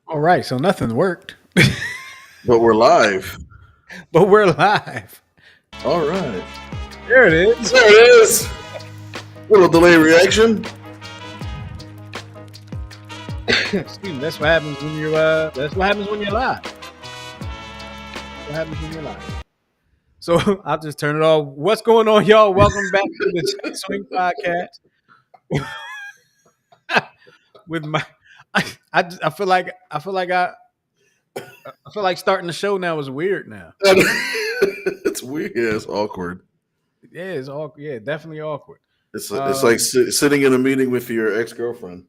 All right, so nothing worked, But we're live. but we're live. All right. There it is. There it is. Little delay reaction. Excuse me. That's what happens when you're. That's what happens when you're live. What happens when you're live? So I'll just turn it off. What's going on, y'all? Welcome back to the Check Swing Podcast with my. I feel like I feel like starting the show now is weird now. It's weird. Yeah, it's awkward. Yeah, it's all. Yeah, definitely awkward. It's like sitting in a meeting with your ex girlfriend.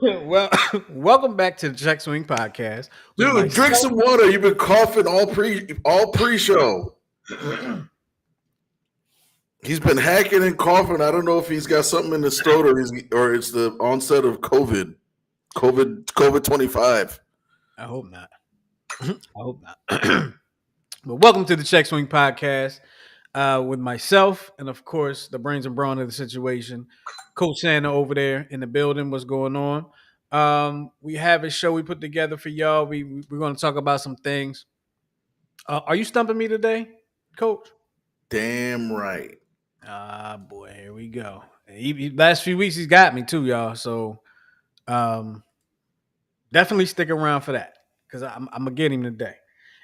Well, welcome back to the Check Swing Podcast with Dude, drink some water. You've been coughing all pre show. He's been hacking and coughing. I don't know if he's got something in his throat or it's the onset of COVID 25. I hope not. I hope not. But welcome to the Check Swing Podcast with myself and, of course, the brains and brawn of the situation, Coach Santa over there in the building. What's going on? We have a show we put together for y'all. We're going to talk about some things. Are you stumping me today, Coach? Damn right. Ah, boy, here we go. Last few weeks he's got me too, y'all. So definitely stick around for that because I'm gonna get him today.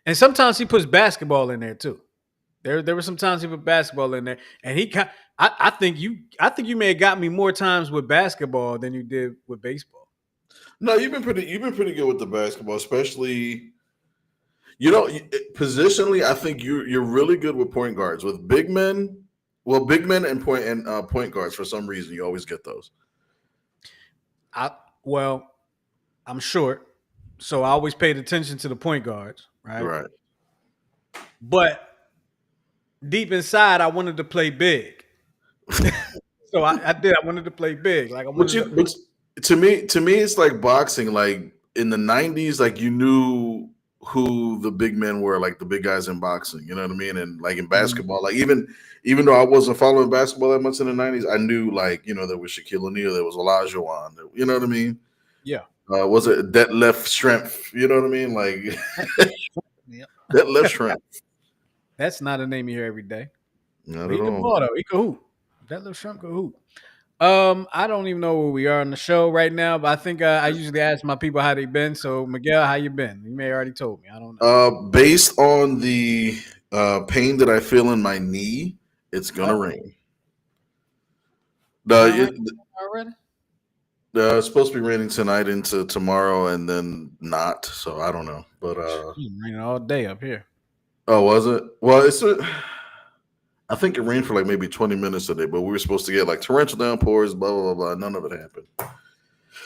And sometimes he puts basketball in there too. There were some times he put basketball in there, and I think you may have got me more times with basketball than you did with baseball. No, you've been pretty good with the basketball, especially positionally. I think you're really good with point guards with big men. Well, big men and point guards for some reason you always get those. Well, I'm short, so I always paid attention to the point guards, right? Right. But deep inside, I wanted to play big. So I did. I wanted to play big. Like I But wanted you, to. but to me, it's like boxing. Like in the '90s, like you knew who the big men were, like the big guys in boxing. You know what I mean? And like in Mhm. basketball, like even though I wasn't following basketball that much in the '90s, I knew like there was Shaquille O'Neal, there was Olajuwon. You know what I mean? Yeah. Was it that left strength? You know what I mean? Like Yeah. that left strength. That's not a name you hear every day. Not But at he can all. ball though. He can hoop. That little shrimp can hoop. I don't even know where we are on the show right now, but I think I usually ask my people how they been. So Miguel, how you been? You may already told me. I don't know. Based on the pain that I feel in my knee, it's gonna Oh, rain. it's Uh, not raining it, already. it's supposed to be raining tonight into tomorrow, and then not. So I don't know, but It's raining all day up here. oh, was it? Well, I think it rained for like maybe 20 minutes today, but we were supposed to get like torrential downpours, blah blah blah blah. None of it happened.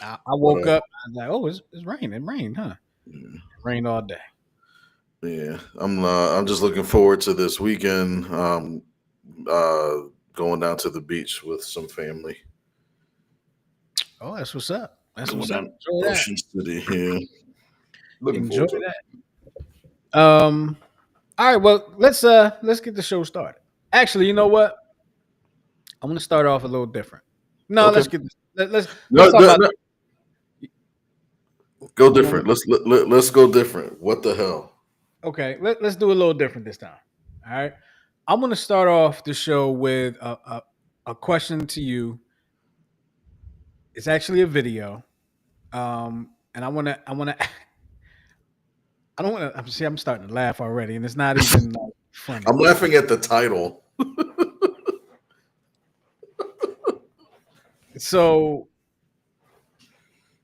I But woke up. I was like, oh, it's raining. It rained, huh? yeah, It rained all day. yeah. I'm just looking forward to this weekend. Uh, Going down to the beach with some family. Oh, that's what's up. That's Going what's up. down Enjoy that. Ocean City. Yeah, looking Enjoy forward to it. that. All right. Well, let's get the show started. Actually, you know what? I'm gonna start off a little different. No, Okay. let's get this. Let's No, talk no, about. no. Go You want me? different. Let's go different. What the hell? Okay. Let's do a little different this time. All right. I'm gonna start off the show with a question to you. It's actually a video. And I wanna I don't want to. I'm starting to laugh already, and it's not even funny. I'm laughing at the title. So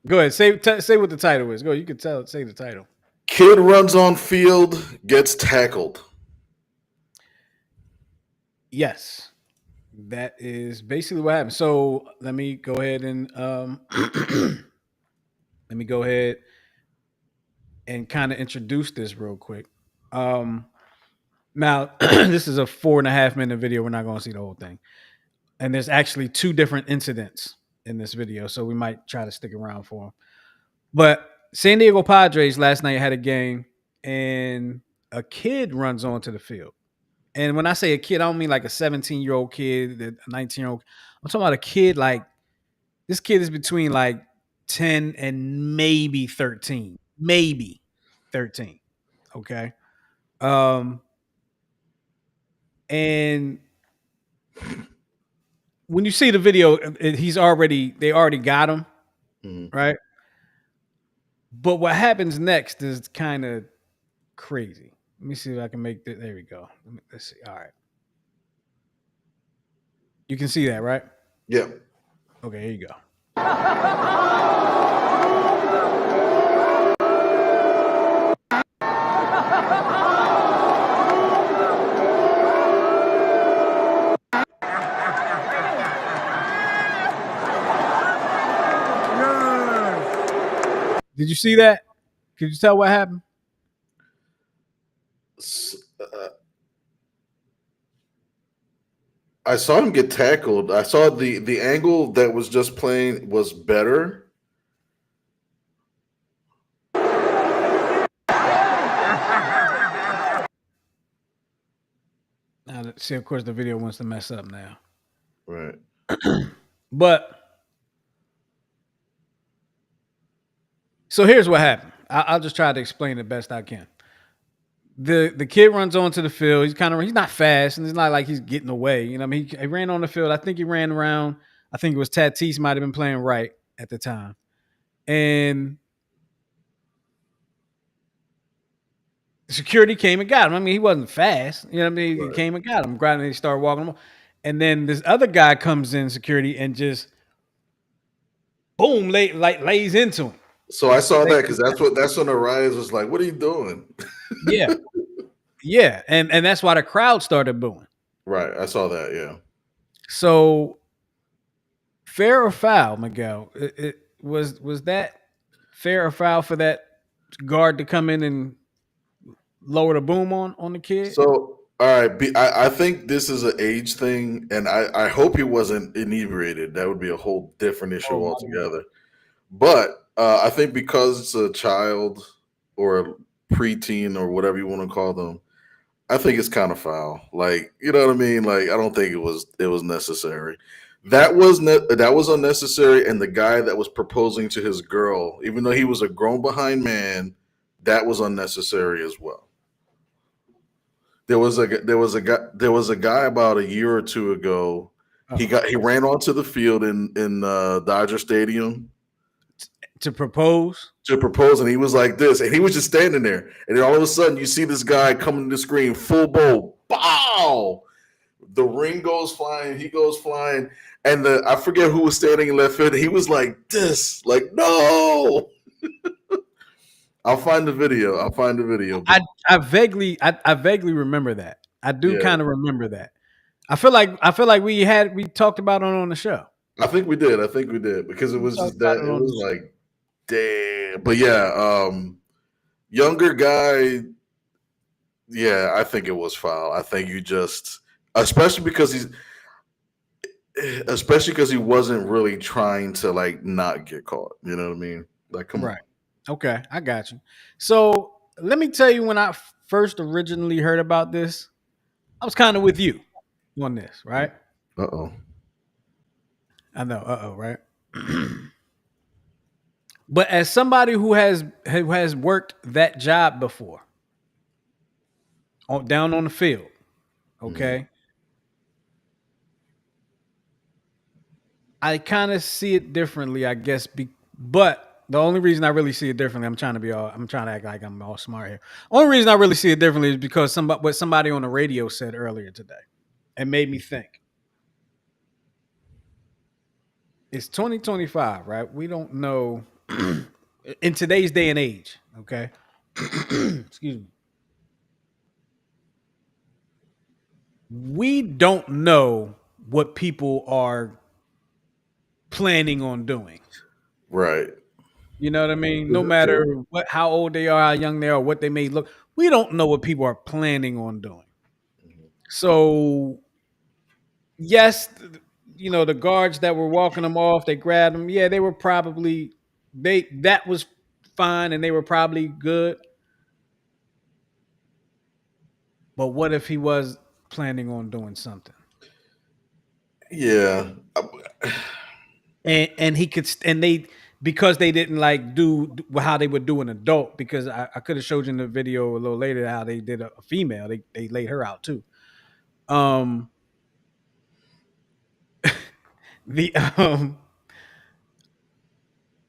go ahead. Say what the title is. Go. You can tell. Say the title. Kid runs on field, gets tackled. Yes, that is basically what happened. So let me go ahead and let me go ahead and kind of introduce this real quick. Um, Now this is a 4.5 minute video. We're not going to see the whole thing, and there's actually two different incidents in this video, so we might try to stick around for them. But San Diego Padres last night had a game, and a kid runs onto the field. And when I say a kid, I don't mean like a 17-year-old kid, a 19-year-old. I'm talking about a kid like this kid is between like 10 and maybe 13. Maybe 13. Okay. Um, and when you see the video, they already got him, Mhm. right? But what happens next is kind of crazy. Let me see if I can make this. There we go. Let's see. All right. You can see that, right? Yeah. Okay, here you go. Did you see that? Could you tell what happened? S- I saw him get tackled. I saw the angle that was just playing was better. Now, see, of course, the video wants to mess up now. Right. But so here's what happened. I'll just try to explain it best I can. The kid runs onto the field. He's not fast, and it's not like he's getting away. You know, what I mean, he ran on the field. I think he ran around. I think it was Tatis might have been playing right at the time, and security came and got him. I mean, he wasn't fast. You know what I mean? He Right. came and got him. Grabbed him and he started walking him. And then this other guy comes in security and just boom, lays into him. So I saw Lays that him because down. that's when Arias was like, "What are you doing?" Yeah, yeah, and that's why the crowd started booing. Right. I saw that. Yeah. So fair or foul, Miguel? Was that fair or foul for that guard to come in and lower the boom on the kid? So all right, I think this is an age thing, and I hope he wasn't inebriated. That would be a whole different Oh issue my lord! altogether. But I think because it's a child or a preteen or whatever you want to call them, I think it's kind of foul. Like, you know what I mean? Like, I don't think it was necessary. That was unnecessary. And the guy that was proposing to his girl, even though he was a grown behind man, that was unnecessary as well. There was a guy about a year or two ago. Uh-oh. He ran onto the field in Dodger Stadium To propose? to propose, and he was like this, and he was just standing there, and then all of a sudden you see this guy coming to the screen, full bowl, bow. The ring goes flying, he goes flying, and the I forget who was standing in left field. He was like this, like no. I'll find the video. I'll find the video, but I vaguely remember that. I do yeah, kind of remember that. I feel like we talked about it on the show. I think we did. I think we did because it We was talked just about that. it It on the was show. like damn, but yeah, younger guy. Yeah, I think it was foul. I think you just, especially because he wasn't really trying to like not get caught. You know what I mean? Like, come on. Right. Okay, I got you. So let me tell you when I first originally heard about this, I was kind of with you on this, right? Uh oh. I know, right? But as somebody who has worked that job before, down on the field, Hmm. okay, I kind of see it differently, I guess. But the only reason I really see it differently, I'm trying to act like I'm all smart here. Only reason I really see it differently is because what somebody on the radio said earlier today, and made me think. It's 2025, right? We don't know in today's day and age. Okay, excuse me. We don't know what people are planning on doing. Right. You know what I mean? No Is it matter true? how old they are, how young they are, what they may look, we don't know what people are planning on doing. Mhm. So, yes, the guards that were walking them off, they grabbed them. Yeah, they were probably that was fine, and they were probably good. But what if he was? planning on doing something. Yeah. And he could and they because they didn't like do how they would do an adult, because I could have showed you in the video a little later how they did a female. They laid her out too. Um the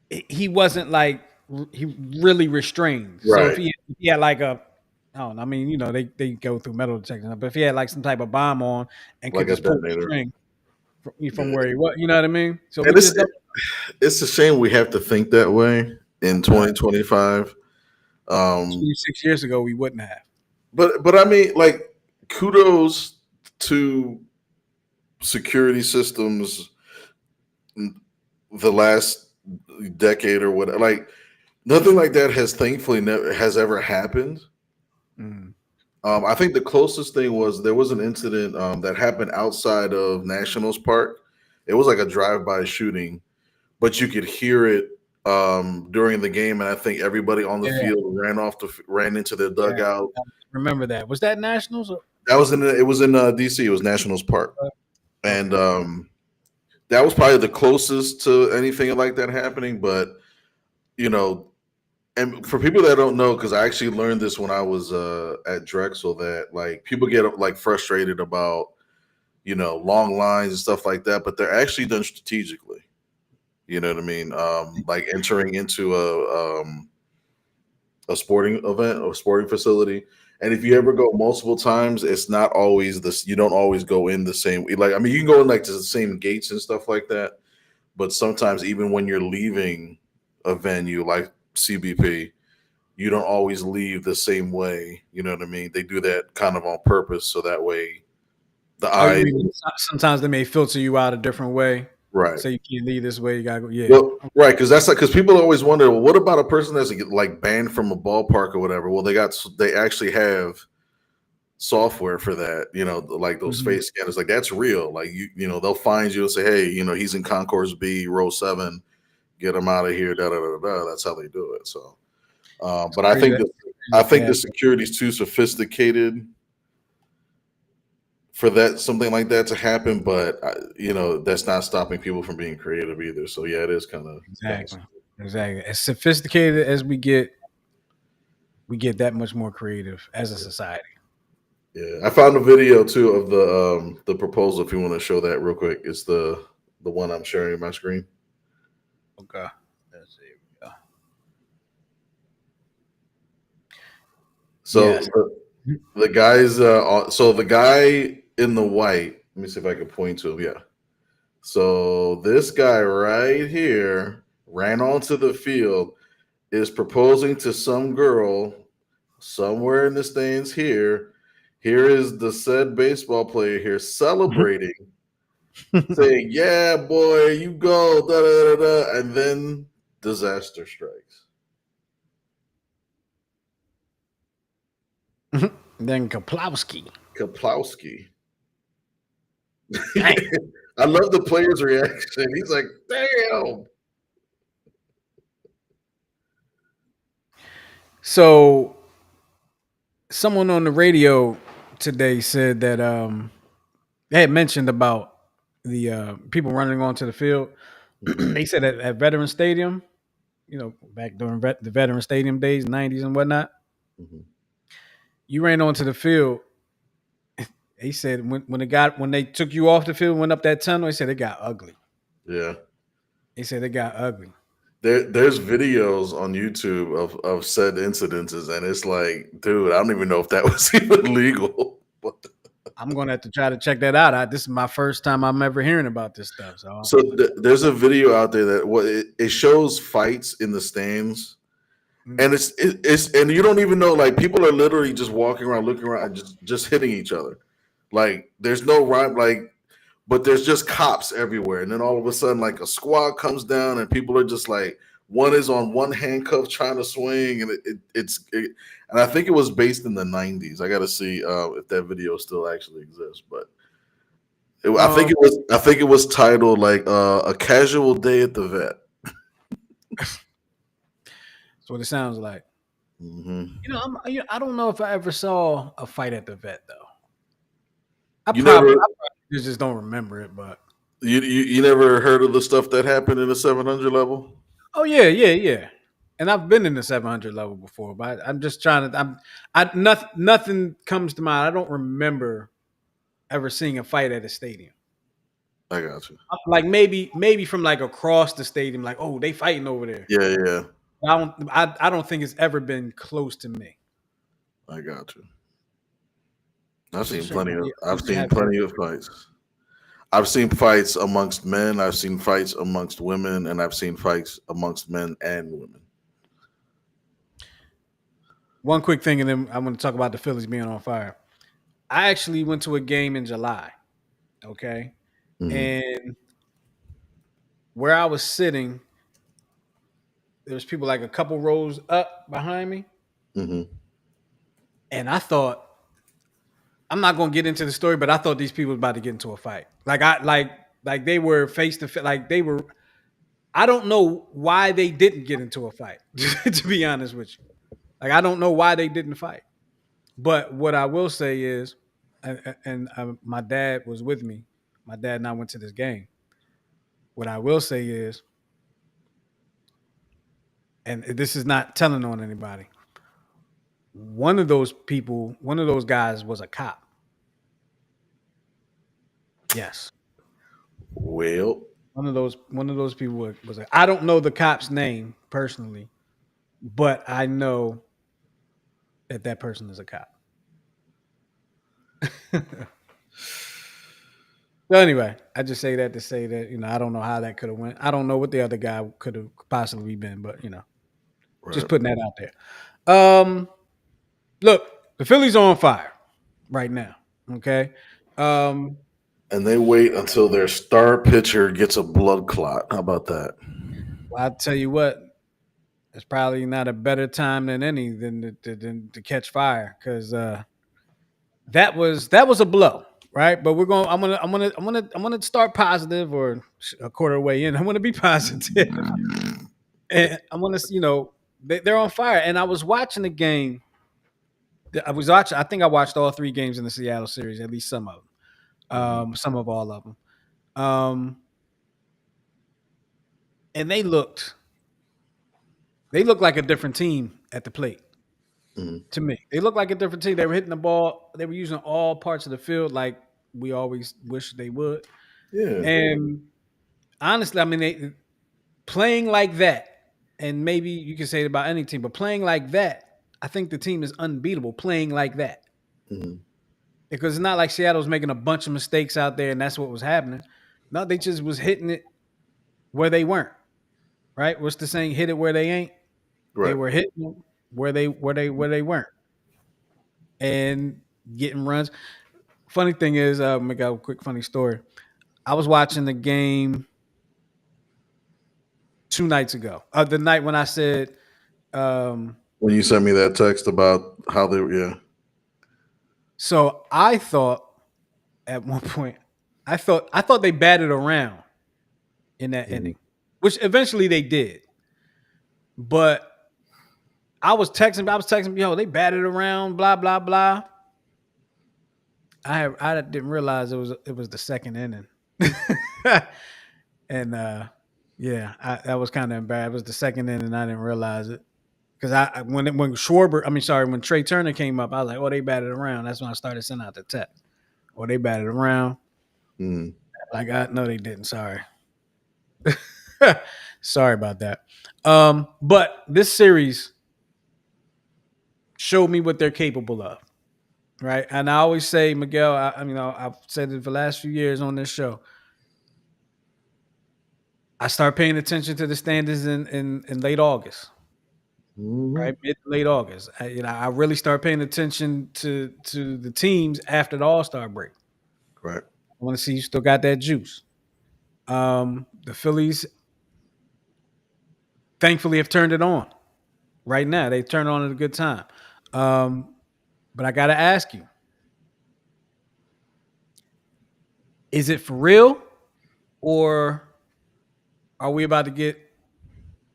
he wasn't like he really restrained. So Right. if he had like a I don't know, I mean, they go through metal detectors, but if he had like some type of bomb on and could Like a just pull the detonator. string from Yeah. where he was, you know what I mean? So And we just don't. it's a shame we have to think that way in Uh, 2025. 26 years ago, we wouldn't have. But I mean, like, kudos to security systems the last decade or whatever. Like, nothing like that has thankfully never has ever happened. Mm. I think the closest thing was there was an incident that happened outside of Nationals Park. It was like a drive-by shooting, but you could hear it during the game, and I think everybody on the Yeah, field ran into their yeah. dugout. I remember that. Was that Nationals? That was it was in DC. It was Nationals Park, and Okay. that was probably the closest to anything like that happening. But you know, and for people that don't know, because I actually learned this when I was at Drexel, that like people get like frustrated about long lines and stuff like that, but they're actually done strategically. You know what I mean? Like entering into a sporting event or sporting facility. And if you Mhm. ever go multiple times, it's not always this. You don't always go in the same. Like, I mean, you can go in like to the same gates and stuff like that. But sometimes, even when you're leaving a venue like CBP, you don't always leave the same way. You know what I mean? They do that kind of on purpose, so that way the Oh, you eyes. mean sometimes they may filter you out a different way? Right. So you can't leave this way. You gotta go. Yeah. Well, right, because that's like because people always wonder, well, what about a person that's like banned from a ballpark or whatever? Well, they actually have software for that, like those Mhm. face scanners. Like that's real. Like they'll find you and say, hey, he's in Concourse B, row 7. Get him out of here. Da da da da. That's how they do it. So, It's but I crazy. think Crazy the that security is too sophisticated for that something like that to happen. But that's not stopping people from being creative either. So yeah, it is kind of. exactly, exactly. As sophisticated as we get that much more creative as a society. Yeah, I found a video too of the proposal. If you want to show that real quick, it's the one I'm sharing on my screen. Okay. Let's see. So Yes. the guys, so the guy in the white. Let me see if I can point to him. Yeah. So this guy right here ran onto the field, is proposing to some girl somewhere in the stands here. Here is the said baseball player here celebrating, saying, "Yeah, boy, you go," da da da da, and then disaster strikes. Then Kaplowski. Kaplowski. Dang. I love the player's reaction. He's like, "Damn." So someone on the radio today said that they had mentioned about the people running onto the field. Mhm, They said at Veteran Stadium, back during the Veteran Stadium days, '90s and whatnot, mhm. you ran onto the field. He said when they took you off the field, went up that tunnel, he said it got ugly. Yeah. He said it got ugly. There's videos on YouTube of said incidences, and it's like, dude, I don't even know if that was even legal. But I'm gonna have to try to check that out. This is my first time I'm ever hearing about this stuff. So so there's a video out there that it shows fights in the stands, mm. and it's and you don't even know, like, people are literally just walking around, looking around, and just hitting each other. Like there's no rhyme, like, but there's just cops everywhere, and then all of a sudden, like, a squad comes down, and people are just like, one is on one handcuff trying to swing, and and I think it was based in the '90s. I got to see if that video still actually exists, but um, I think it was titled like a casual day at the vet. that's what it sounds like. Hmm. I don't know if I ever saw a fight at the vet though. You never I just don't remember it, but you never heard of the stuff that happened in the 700 level? oh yeah, yeah, yeah. And I've been in the 700 level before, but I'm just trying to. Nothing comes to mind. I don't remember ever seeing a fight at a stadium. I got you. Like maybe from like across the stadium, like oh they fighting over there. Yeah, yeah. I don't think it's ever been close to me. I got you. I'm sure you, I've you seen have your. plenty of fights. I've seen fights amongst men, I've seen fights amongst women, and I've seen fights amongst men and women. One quick thing, and then I'm going to talk about the Phillies being on fire. I actually went to a game in July. Okay, Hmm. and where I was sitting, there was people like a couple rows up behind me, Hmm. and I thought I'm not going to get into the story, but I thought these people was about to get into a fight. Like they were face to face, like they were. I don't know why they didn't get into a fight. To be honest with you, like I don't know why they didn't fight. But what I will say is, my dad was with me. My dad and I went to this game. What I will say is, and this is not telling on anybody, one of those guys was a cop. Yes. Well, One of those people was a, I don't know the cop's name personally, but I know that that person is a cop. So anyway, I just say that to say that I don't know how that could have went. I don't know what the other guy could have possibly been, but just right. putting that out there. Um, Look, the Phillies are on fire right now. Okay. Um, And they wait until their star pitcher gets a blood clot. How about that? well, I'll tell you what, it's probably not a better time than any than to catch fire because that was a blow, right? But we're going. I'm gonna start positive or a quarter way in. I'm gonna be positive, and I'm gonna they're on fire. And I was watching the game. I was watching. I think I watched all three games in the Seattle series, at least some of them, Hmm. some of all of them. Um, and they looked like a different team at the plate Hmm. to me. They looked like a different team. They were hitting the ball. They were using all parts of the field like we always wish they would. Yeah. And honestly, I mean, they playing like that, and maybe you can say it about any team, but playing like that, I think the team is unbeatable playing like that. Hmm. Because it's not like Seattle's making a bunch of mistakes out there and that's what was happening. No, they just was hitting it where they weren't. Right? What's the saying? Hit it where they ain't. They Right. were hitting where they weren't and getting runs. Funny thing is, make a quick funny story. I was watching the game 2 nights ago. The night when I said, um, When you sent me that text about how they, yeah. so I thought at one point, I thought they batted around in that Hmm. inning, which eventually they did. But I was texting, yo, they batted around, blah blah blah. I didn't realize it was the second inning, and yeah, that was kind of embarrassing. It was the second inning, I didn't realize it because when Schwarber, I mean, sorry, when Trey Turner came up, I was like, oh, they batted around. That's when I started sending out the text. Oh, they batted around. Hmm. Like, no, they didn't. Sorry, sorry about that. But this series showed me what they're capable of, right? And I always say, Miguel, I've said it for the last few years on this show. I start paying attention to the standings in late August, Hmm. right? Mid to late August. I really start paying attention to the teams after the All Star break. Right. I want to see you still got that juice. The Phillies, thankfully, have turned it on right now. They turned on at a good time. Um, but I got to ask you, is it for real, or are we about to get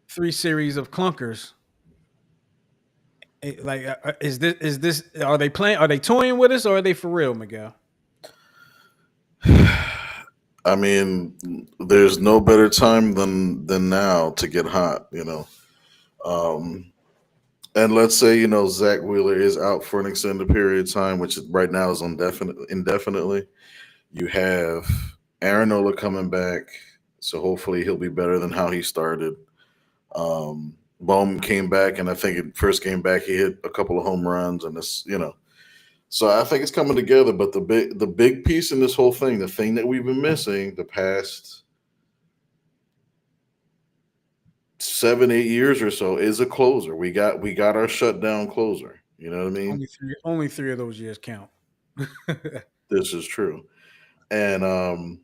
three series of clunkers? Like, is this? Are they playing? Are they toying with us, or are they for real, Miguel? I mean, there's no better time than now to get hot, you know. Um, and let's say Zach Wheeler is out for an extended period of time, which right now is indefinitely. You have Aaron Nola coming back, so hopefully he'll be better than how he started. Bowman came back, and I think first game back he hit a couple of home runs, and so I think it's coming together. But the big piece in this whole thing, the thing that we've been missing the past 7-8 years or so, is a closer. We got our shutdown closer. You know what I mean? Only three of those years count. This is true, and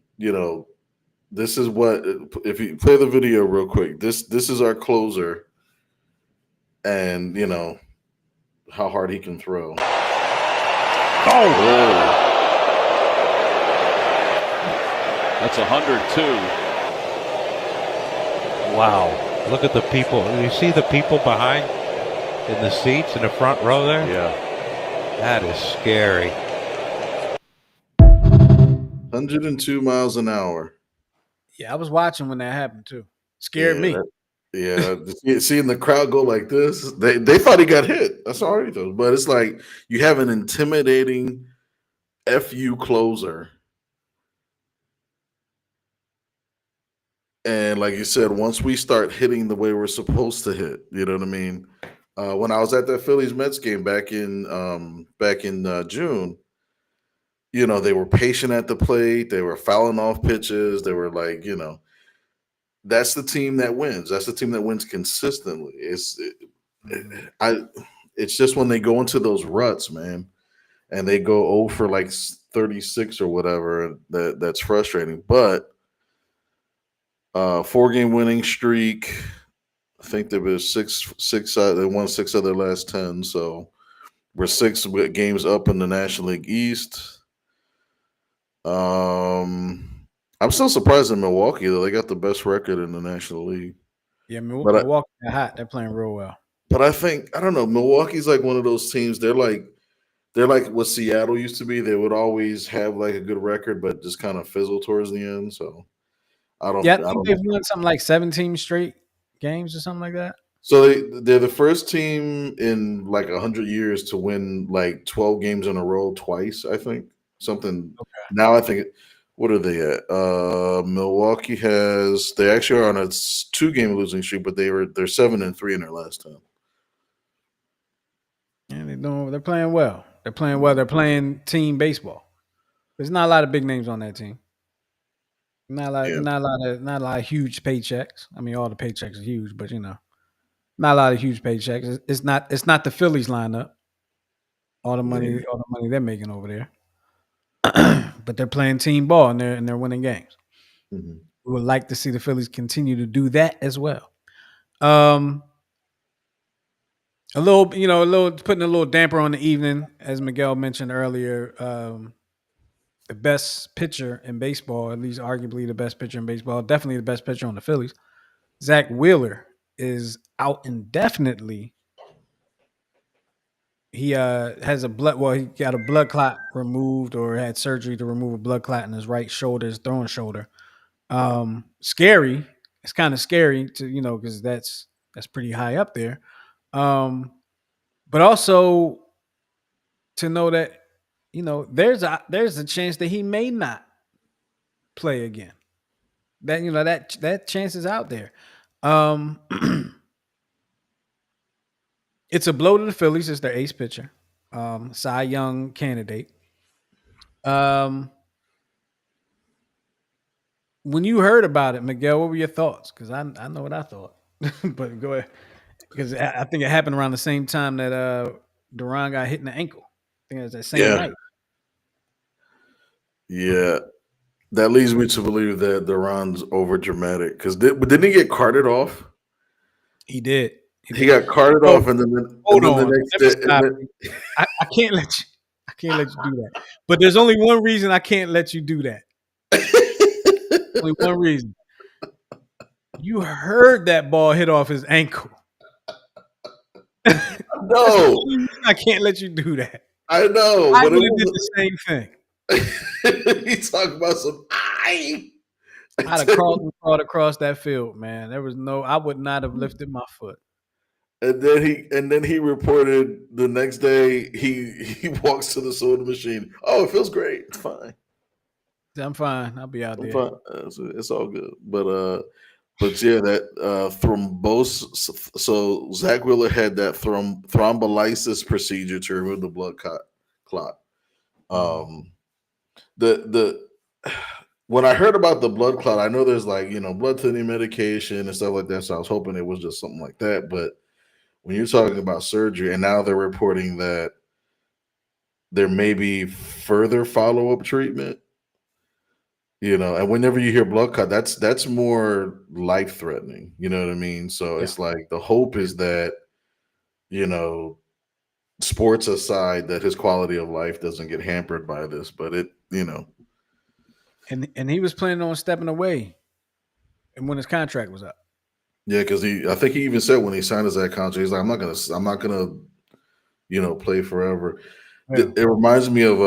this is what, if you play the video real quick. This is our closer, and how hard he can throw. Oh, that's 102. Wow. Look at the people. You see the people behind in the seats in the front row there? Yeah. That is scary. 102 miles an hour. Yeah, I was watching when that happened too. Scared me. Seeing the crowd go like this, they thought he got hit. That's all right though. But it's like you have an intimidating FU closer. And like you said, once we start hitting the way we're supposed to hit, you know what I mean? When I was at that Phillies Mets game back in June, they were patient at the plate. They were fouling off pitches. They were like, that's the team that wins. That's the team that wins consistently. It's just when they go into those ruts, man, and they go 0 for like 36 or whatever, that's frustrating. But 4-game winning streak. I think there was six. They won 6 of their last 10, so we're 6 games up in the National League East. I'm still surprised in Milwaukee though. They got the best record in the National League. Yeah, But Milwaukee hot. They're playing real well. But I don't know. Milwaukee's like one of those teams. They're like what Seattle used to be. They would always have like a good record, but just kind of fizzle towards the end. So I don't. Yeah, I I think don't they've know. won something like 17 straight games or something like that. So they're the first team in like 100 years to win like 12 games in a row twice. I think something. Okay. Now I think. What are they at? Milwaukee they actually are on a 2-game losing streak, but they're 7-3 in their last 10. Yeah, they're playing well. They're playing well. They're playing team baseball. There's not a lot of big names on that team. Yeah. Not a lot of huge paychecks. I mean, all the paychecks are huge, but not a lot of huge paychecks. It's not the Phillies lineup. All the money they're making over there. But they're playing team ball and they're winning games. Mhm. We would like to see the Phillies continue to do that as well. A little putting a little damper on the evening, as Miguel mentioned earlier. The best pitcher in baseball, at least arguably the best pitcher in baseball, definitely the best pitcher on the Phillies. Zack Wheeler is out indefinitely. He has he got a blood clot removed or had surgery to remove a blood clot in his right shoulder, his throwing shoulder. Scary. It's kind of scary to because that's pretty high up there. But also to know that there's a chance that he may not play again. That chance is out there. Um, it's a blow to the Phillies. It's their ace pitcher, Cy Young candidate. Um, when you heard about it, Miguel, what were your thoughts? Because I know what I thought, but go ahead. Because I think it happened around the same time that Duran got hit in the ankle. I think it was that same Yeah. night. Yeah. That leads me to believe that Duran's over dramatic because didn't he get carted off? He did. He got carted Oh, off, and then hold the on. next Let me day, stop you. I can't let you. I can't let you do that. But there's only one reason I can't let you do that. Only one reason. You heard that ball hit off his ankle. That's the no, only reason I can't let you do that. I know, I but it would have did was the same thing. He talking about some I. I'd have crawled across that field, man. There was no. I would not have lifted my foot. And then he reported the next day he walks to the soda machine. Oh, it feels great. It's fine. I'm fine. I'll be out I'm there. fine. It's all good. But yeah, that thrombosis. So Zach Wheeler had that thrombolysis procedure to remove the blood clot. Um, the when I heard about the blood clot, I know there's like blood thinning medication and stuff like that. So I was hoping it was just something like that. But when you're talking about surgery, and now they're reporting that there may be further follow up treatment. And whenever you hear blood clot, that's more life threatening. You know what I mean? So Yeah, it's like the hope is that you know sports aside, that his quality of life doesn't get hampered by this. But and he was planning on stepping away, and when his contract was up. yeah, because I think he even said when he signed his that contract, he's like, I'm not gonna play forever. Yeah. It reminds me of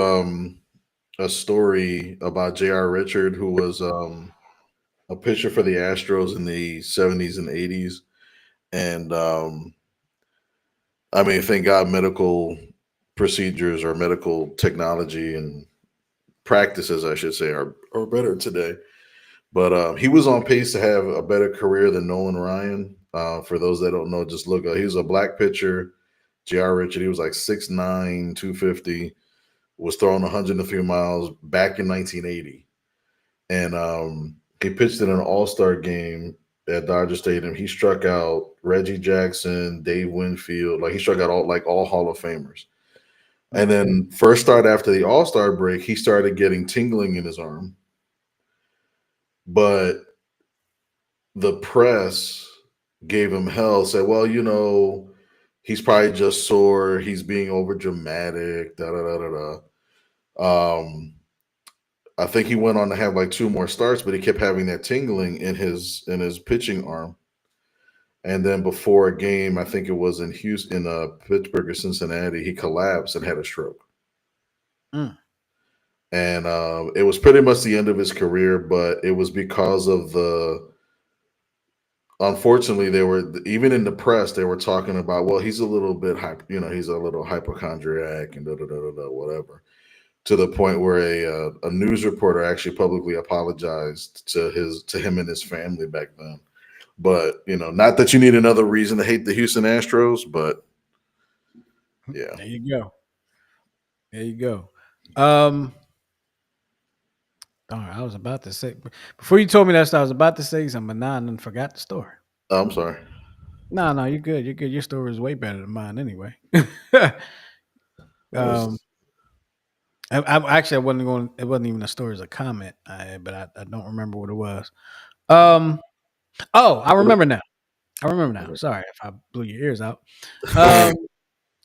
a story about J.R. Richard, who was a pitcher for the Astros in the 70s and 80s. And I mean, thank God medical procedures or medical technology and practices, I should say, are better today. But he was on pace to have a better career than Nolan Ryan. For those that don't know, just look. He was a black pitcher, J.R. Richard. He was like 6'9", 250, was throwing 103 miles back in 1980. And he pitched in an All-Star game at Dodger Stadium. He struck out Reggie Jackson, Dave Winfield. Like he struck out all Hall of Famers. And then first start after the All-Star break, he started getting tingling in his arm. But the press gave him hell, said, well, he's probably just sore. He's being over dramatic. Da da da da da. I think he went on to have like two more starts, but he kept having that tingling in his pitching arm. And then before a game, I think it was in Houston, Pittsburgh or Cincinnati, he collapsed and had a stroke. Mm. And it was pretty much the end of his career, but it was because of unfortunately, they were, even in the press, they were talking about, well, he's a little bit he's a little hypochondriac and da da da da da, whatever. To the point where a news reporter actually publicly apologized to him and his family back then. But not that you need another reason to hate the Houston Astros, but yeah. There you go. There you go. All right, I was about to say before you told me that stuff, I was about to say something, but now I done forgot the story. Oh, I'm sorry. No, you're good. You're good. Your story is way better than mine, anyway. That was Actually, I wasn't going. It wasn't even a story; it was a comment. But I don't remember what it was. Oh, I remember now. Sorry if I blew your ears out.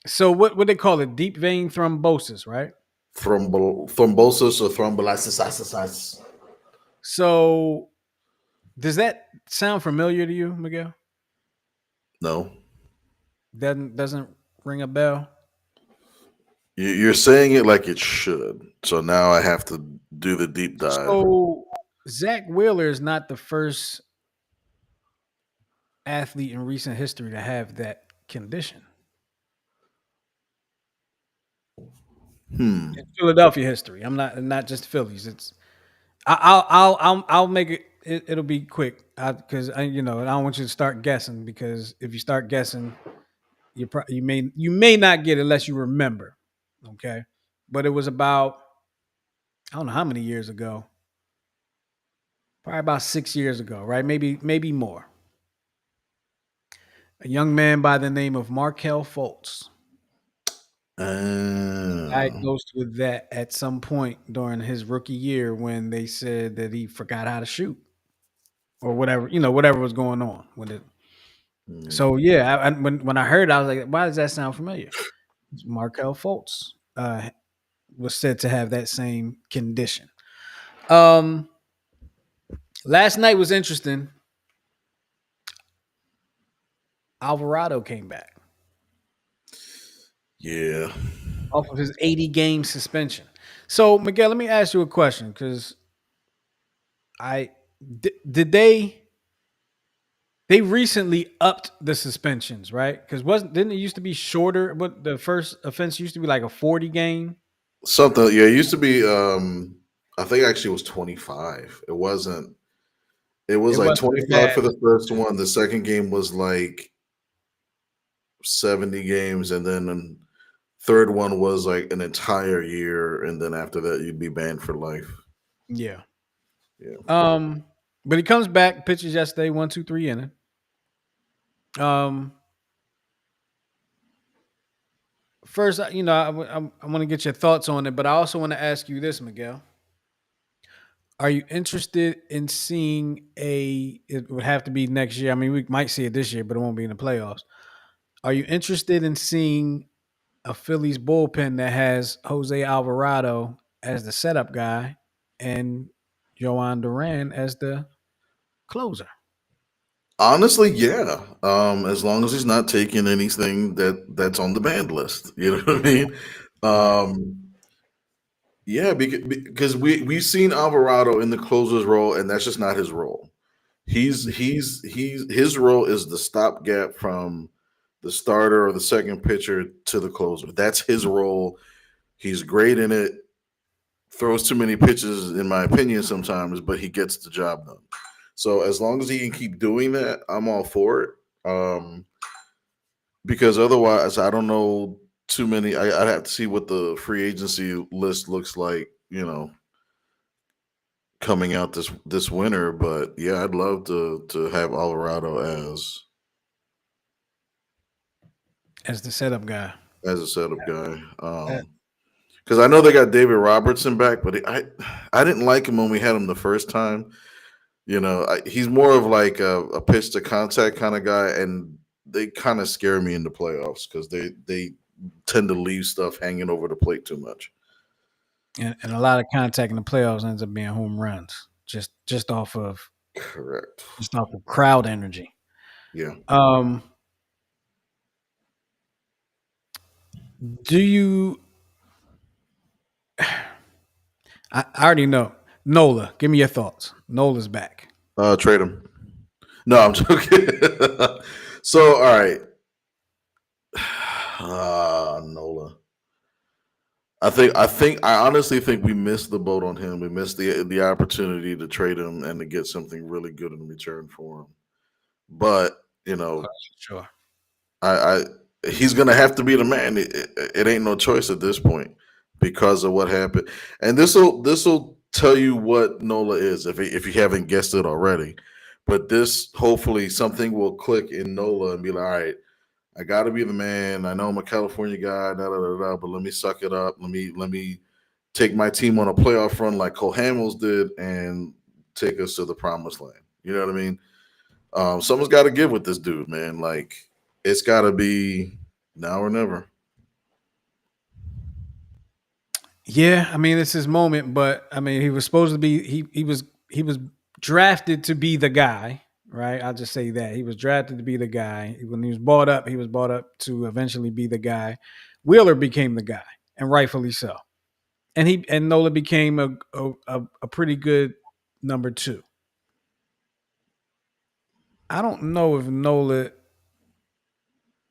So what they call it? Deep vein thrombosis, right? thrombosis or thrombolysis. So does that sound familiar to you, Miguel? No, Doesn't ring a bell. you're saying it like it should. So now I have to do the deep dive. So Zack Wheeler is not the first athlete in recent history to have that condition. It's Philadelphia history. I'm not just Phillies. It's I'll make it. It'll be quick because I don't want you to start guessing, because if you start guessing, you may not get it unless you remember. Okay, but it was about, I don't know how many years ago. Probably about 6 years ago, right? Maybe more. A young man by the name of Markel Fultz diagnosed with that at some point during his rookie year, when they said that he forgot how to shoot or whatever, whatever was going on with it. So yeah, when I heard it, I was like, why does that sound familiar? Markel Fultz was said to have that same condition. Last night was interesting. Alvarado came back Yeah. off of his 80-game suspension. So Miguel, let me ask you a question because I did they recently upped the suspensions, right? Because wasn't didn't it used to be shorter? But the first offense used to be like a 40 game. Something, yeah. It used to be. I think actually it was 25. It wasn't. It was It like wasn't as 25 bad. for the first one. The second game was like 70 games, and then the third one was like an entire year, and then after that you'd be banned for life. Yeah. Yeah. But he comes back, pitches yesterday, 1, 2, 3 inning. Um, First, I want to get your thoughts on it, but I also want to ask you this, Miguel. Are you interested in seeing a? It would have to be next year. I mean, we might see it this year, but it won't be in the playoffs. Are you interested in seeing a Phillies bullpen that has Jose Alvarado as the setup guy and Joan Duran as the closer? Honestly, yeah. As long as he's not taking anything that's on the banned list, you know what I mean. Right. Yeah, because we've seen Alvarado in the closer's role, and that's just not his role. He's his role is the stopgap from the starter or the second pitcher to the closer. That's his role. He's great in it. Throws too many pitches, in my opinion, sometimes, but he gets the job done. So as long as he can keep doing that, I'm all for it. Because otherwise, I don't know too many. I'd have to see what the free agency list looks like. Coming out this winter. But yeah, I'd love to have Alvarado As the setup guy. as a setup guy. Uh, Because I know they got David Robertson back, but I didn't like him when we had him the first time. He's more of like a pitch to contact kind of guy, and they kind of scare me in the playoffs because they tend to leave stuff hanging over the plate too much. and a lot of contact in the playoffs ends up being home runs, just off of Correct. crowd energy. Yeah. Um, do you? I already know. Nola, give me your thoughts. Nola's back. Trade him. No, I'm joking. So, all right. Nola. I honestly think we missed the boat on him. We missed the opportunity to trade him and to get something really good in return for him. But Sure. I he's gonna have to be the man. It ain't no choice at this point because of what happened. And this will tell you what Nola is if you haven't guessed it already. But this hopefully something will click in Nola and be like, all right, I got to be the man. I know I'm a California guy, da, da, da, da, but let me suck it up. Let me take my team on a playoff run like Cole Hamels did and take us to the promised land. You know what I mean? Someone's got to give with this dude, man. Like it's got to be now or never. Yeah, I mean it's his moment, but I mean he was supposed to be he was drafted to be the guy, right? I'll just say that. He was drafted to be the guy. When he was bought up to eventually be the guy. Wheeler became the guy, and rightfully so. And Nola became a pretty good number two. I don't know if Nola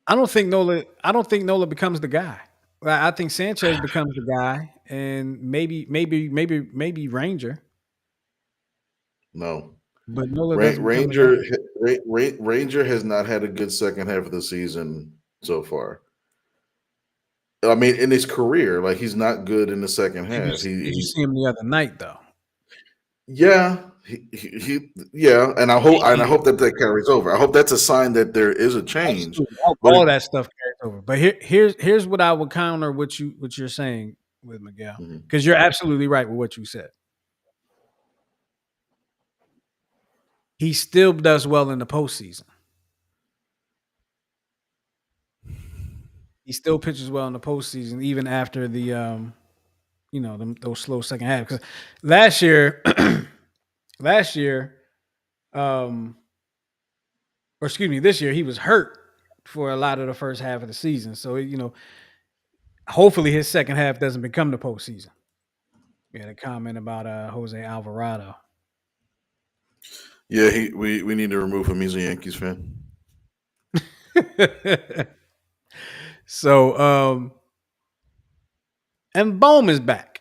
I don't think Nola becomes the guy. I think Sanchez becomes the guy, and maybe Ranger, No. but Nola doesn't become the guy. Ranger has not had a good second half of the season so far. I mean, in his career, like he's not good in the second half. Did you He's see him the other night though? yeah, yeah, and I He- hope that carries over. I hope that's a sign that there is a change. Absolutely. But All that stuff carries over. But here's what I would counter what you're saying with Miguel, Mhm. because you're absolutely right with what you said. He still does well in the postseason. He still pitches well in the postseason, even after the those slow second half. Because last year, last year, um, or excuse me, this year he was hurt for a lot of the first half of the season. So hopefully his second half doesn't become the postseason. We had a comment about Jose Alvarado. Yeah, we need to remove him. He's a Yankees fan. So, and Bohm is back.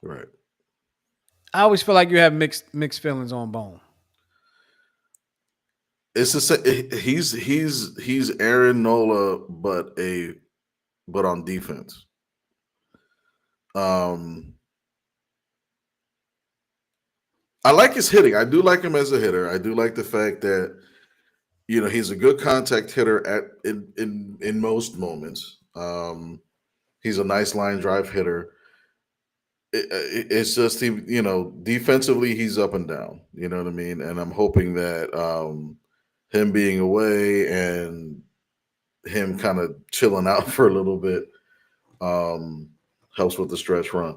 Right. I always feel like you have mixed feelings on Bohm. It's he's Aaron Nola, but on defense. I like his hitting. I do like him as a hitter. I do like the fact that he's a good contact hitter in most moments. He's a nice line drive hitter. It's just defensively he's up and down. You know what I mean? And I'm hoping that him being away and him kind of chilling out for a little bit helps with the stretch run.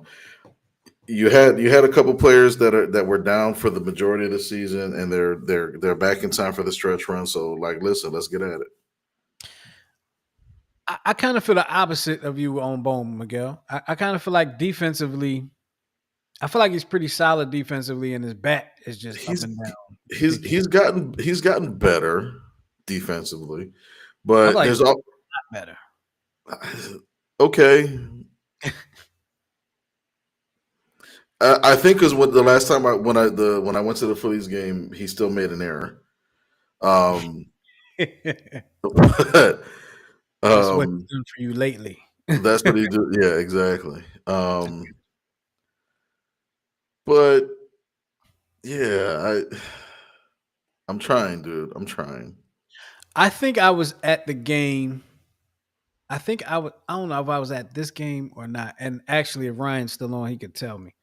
You had a couple players that were down for the majority of the season, and they're back in time for the stretch run. So, listen, let's get at it. I kind of feel the opposite of you on Bohm, Miguel. I kind of feel like defensively, I feel like he's pretty solid defensively, and his bat is just up and down. He's gotten better defensively, I feel but like there's all better. okay. I think because the last time when I went to the Phillies game, he still made an error. But, That's what he's done for you lately. that's what he do. Yeah, exactly. But yeah, I'm trying, dude. I'm trying. I think I was at the game. I think I was. I don't know if I was at this game or not. And actually, if Ryan's still on, he could tell me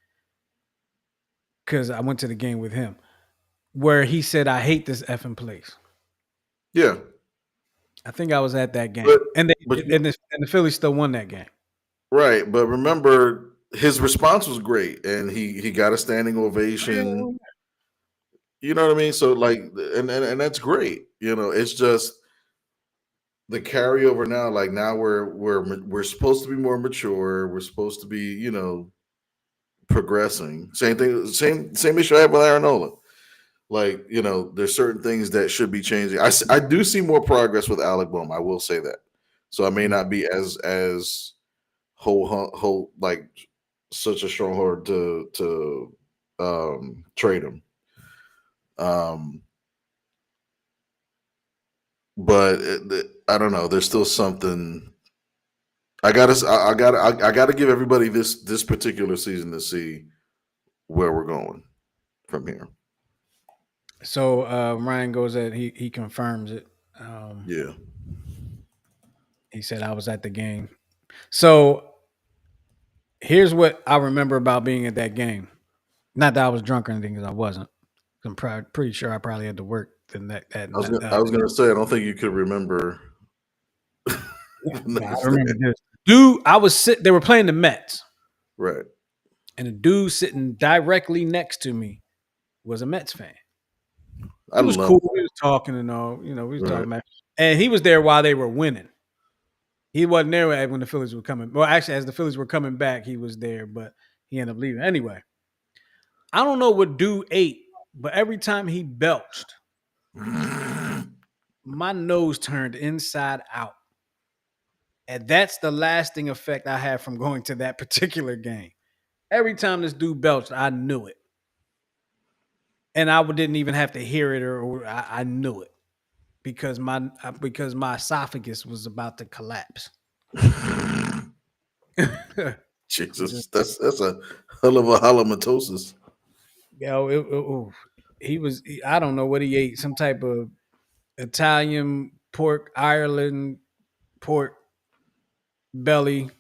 because I went to the game with him where he said, "I hate this effing place." Yeah, I think I was at that game, but and but the Phillies still won that game. right. But remember, his response was great, and he got a standing ovation. You know what I mean? So and that's great. It's just the carryover now. Like now we're supposed to be more mature. We're supposed to be progressing. Same thing. Same issue I have with Aaron. There's certain things that should be changing. I do see more progress with Alec Bohm. I will say that. So I may not be as whole like such a stronghold to trade him. But I don't know. There's still something. I gotta give everybody this particular season to see where we're going from here. So Ryan goes that he confirms it. Yeah. He said I was at the game. So here's what I remember about being at that game. Not that I was drunk or anything, because I wasn't. I'm pretty sure I probably had to work the next. I was gonna say I don't think you could remember. I remember this. Dude, I was sitting. They were playing the Mets, Right. and the dude sitting directly next to me was a Mets fan. He was cool. We was talking and all. We was talking about, and he was there while they were winning. He wasn't there when the Phillies were coming. Well, actually, as the Phillies were coming back, he was there, but he ended up leaving anyway. I don't know what dude ate, but every time he belched, my nose turned inside out. And that's the lasting effect I had from going to that particular game. Every time this dude belched, I knew it. And I didn't even have to hear it or I knew it because my esophagus was about to collapse. Jesus, that's a hell of a halitosis. I don't know what he ate, some type of Italian pork, Ireland pork belly,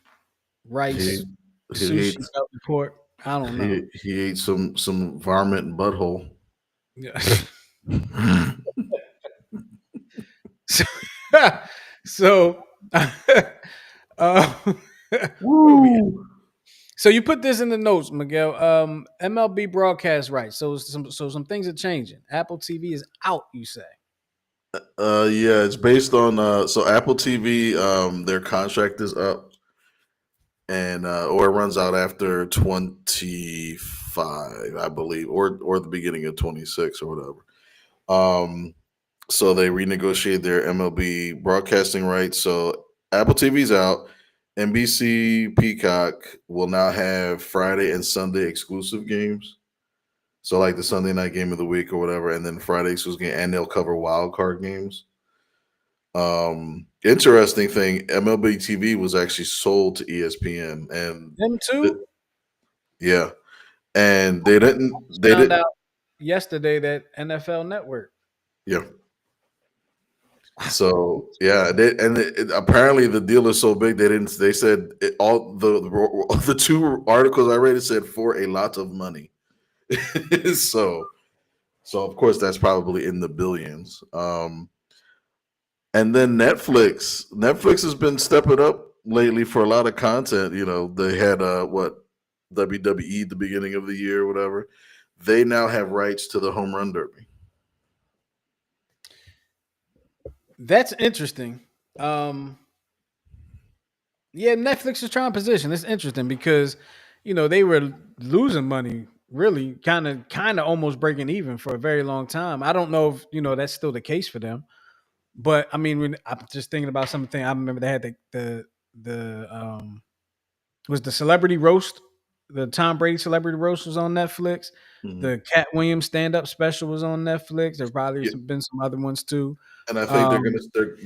rice, sushi belly pork. I don't know. He ate some varmint butthole. Yeah. So so you put this in the notes, Miguel. MLB broadcast rights. So some things are changing. Apple TV is out, you say? Yeah, it's based on so Apple TV. Their contract is up, and or it runs out after 25, I believe, or the beginning of 26 or whatever. So they renegotiated their MLB broadcasting rights. So Apple TV's out. NBC Peacock will now have Friday and Sunday exclusive games. So like the Sunday night game of the week or whatever, and then Friday exclusive game, and they'll cover wild card games. Interesting thing, MLB TV was actually sold to ESPN, and Them th- too. yeah, and they didn't, they Found did, out yesterday that NFL Network. yeah. So yeah, apparently the deal is so big they didn't. They said all the two articles I read, it said for a lot of money. so so of course that's probably in the billions. And then Netflix has been stepping up lately for a lot of content. You know, they had what, WWE the beginning of the year, or whatever. They now have rights to the home run derby. That's interesting. Um, yeah, Netflix is trying to position. It's interesting because they were losing money, really, kind of almost breaking even for a very long time. I don't know if that's still the case for them, but I mean, when I'm just thinking about something, I remember they had the was the celebrity roast, the Tom Brady celebrity roast was on Netflix. Mhm. The Cat Williams stand up special was on Netflix. There's probably Yeah, been some other ones too. and I think Um,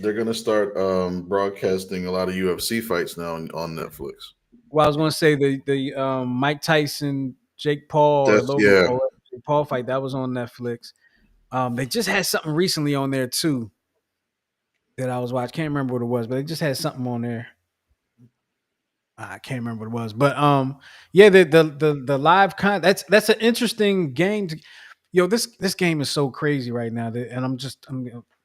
they're gonna start broadcasting a lot of UFC fights now on Netflix. Well, I was going to say the Mike Tyson, Jake Paul, or That's Logan yeah. Paul, Jake Paul fight that was on Netflix. They just had something recently on there too that I was watching. Can't remember what it was, but they just had something on there. I can't remember what it was, but yeah, the live con that's an interesting game. This game is so crazy right now, and I'm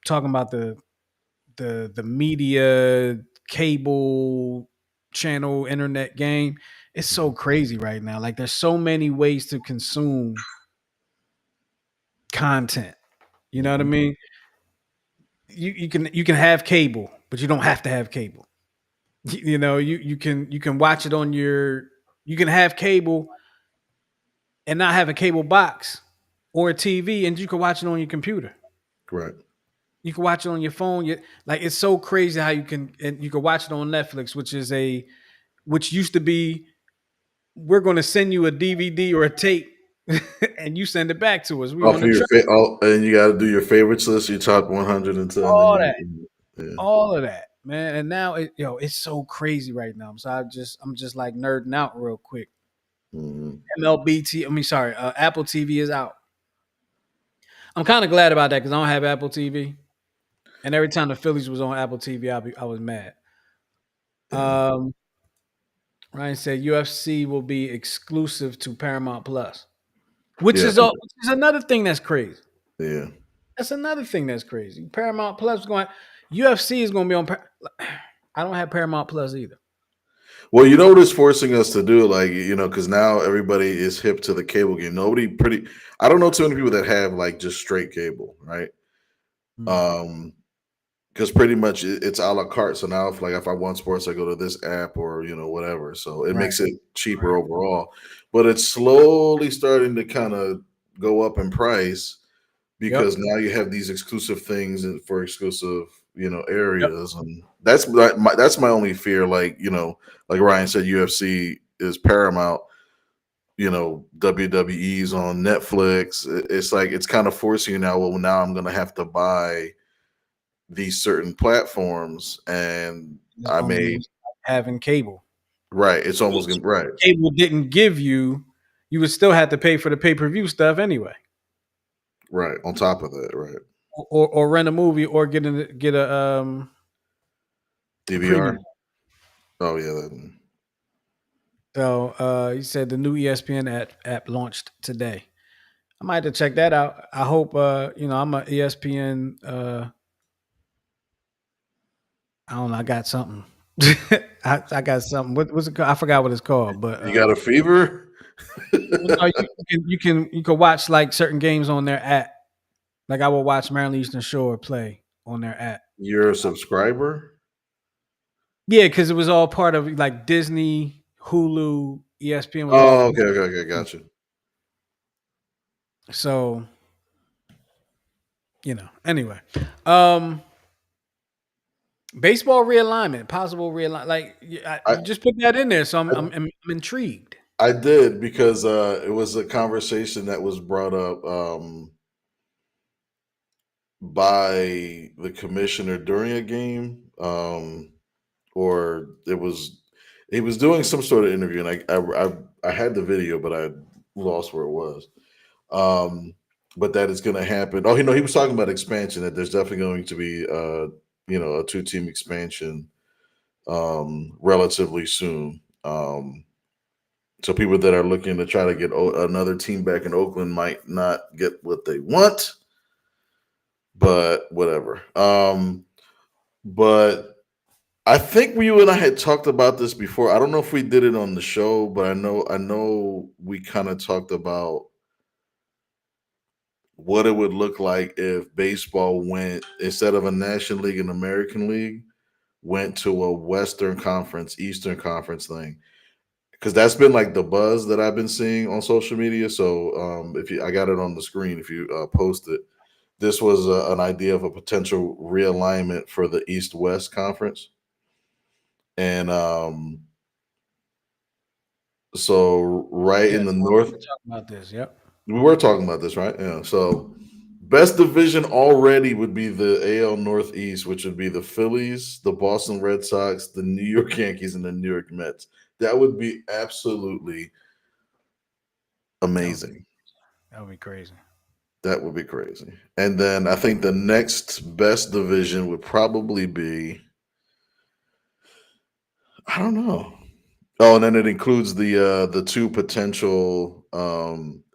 talking about the media cable channel internet game. It's so crazy right now. Like there's so many ways to consume content. You know what I Mhm. mean? You can have cable, but you don't have to have cable. You can watch it on your you can have cable and not have a cable box or a TV, and you can watch it on your computer. Right. You can watch it on your phone. Like it's so crazy how you can watch it on Netflix, which used to be we're going to send you a DVD or a tape and you send it back to us. We Off on of the your trip. and you got to do your favorites list. You top 100 until, and then All that, you, yeah. all of that, man. And now it's so crazy right now. So I'm just like nerding out real quick. Mhm. I mean, sorry, Apple TV is out. I'm kind of glad about that because I don't have Apple TV. And every time the Phillies was on Apple TV, I was mad. Yeah. Um, Ryan said UFC will be exclusive to Paramount Plus, Yeah. which is another thing that's crazy. Yeah. That's another thing that's crazy. Paramount Plus is going. UFC is going to be on. I don't have Paramount Plus either. Well, you know what it's forcing us to do, like, because now everybody is hip to the cable game. I don't know too many people that have like just straight cable, right? Mm. Um, because pretty much it's a la carte. So now, if I want sports, I go to this app or whatever. So it Right. makes it cheaper Right. overall. But it's slowly starting to kind of go up in price Yep. because now you have these exclusive things for exclusive Yep. areas, and that's my only fear. Like Ryan said, UFC is Paramount. WWE's on Netflix. It's like it's kind of forcing you now. Well, now I'm going to have to buy these certain platforms, and It's I may almost like having cable. right. It's almost Which right, cable didn't give you. You would still have to pay for the pay per view stuff anyway, right. On top of that, right. or rent a movie, or get a DVR. premium. Oh yeah, that, So he said the new ESPN app launched today. I might have to check that out. I hope I'm a ESPN I don't know, I got something. I got something. What's it called? I forgot what it's called, but you got a fever. well, no, you can watch like certain games on their app. Like I will watch Maryland Eastern Shore play on their app. You're a subscriber. Yeah, because it was all part of like Disney. Hulu, ESPN was all. Oh, okay, gotcha. So anyway, um, baseball realignment, possible realignment. Like I you just put that in there, so I'm intrigued. I did because it was a conversation that was brought up by the commissioner during a game, or it was he was doing some sort of interview, and I had the video, but I lost where it was. Um, but that is going to happen. Oh, he was talking about expansion. That there's definitely going to be a 2-team expansion relatively soon. So people that are looking to try to get another team back in Oakland might not get what they want, but whatever. But I think you and I had talked about this before. I don't know if we did it on the show, but I know we kind of talked about what it would look like if baseball went instead of a National League and American League went to a Western Conference, Eastern Conference thing. Because that's been like the buzz that I've been seeing on social media. So if you, I got it on the screen. If you post it, this was an idea of a potential realignment for the East-West Conference, and so right Yeah, in the we North, were talking about this. Yep. we were talking about this, right? Yeah. So best division already would be the AL Northeast, which would be the Phillies, the Boston Red Sox, the New York Yankees, and the New York Mets. That would be absolutely That would be amazing. that would be crazy. That would be crazy. And then I think the next best division would probably be I don't know. Oh, and then it includes the two potential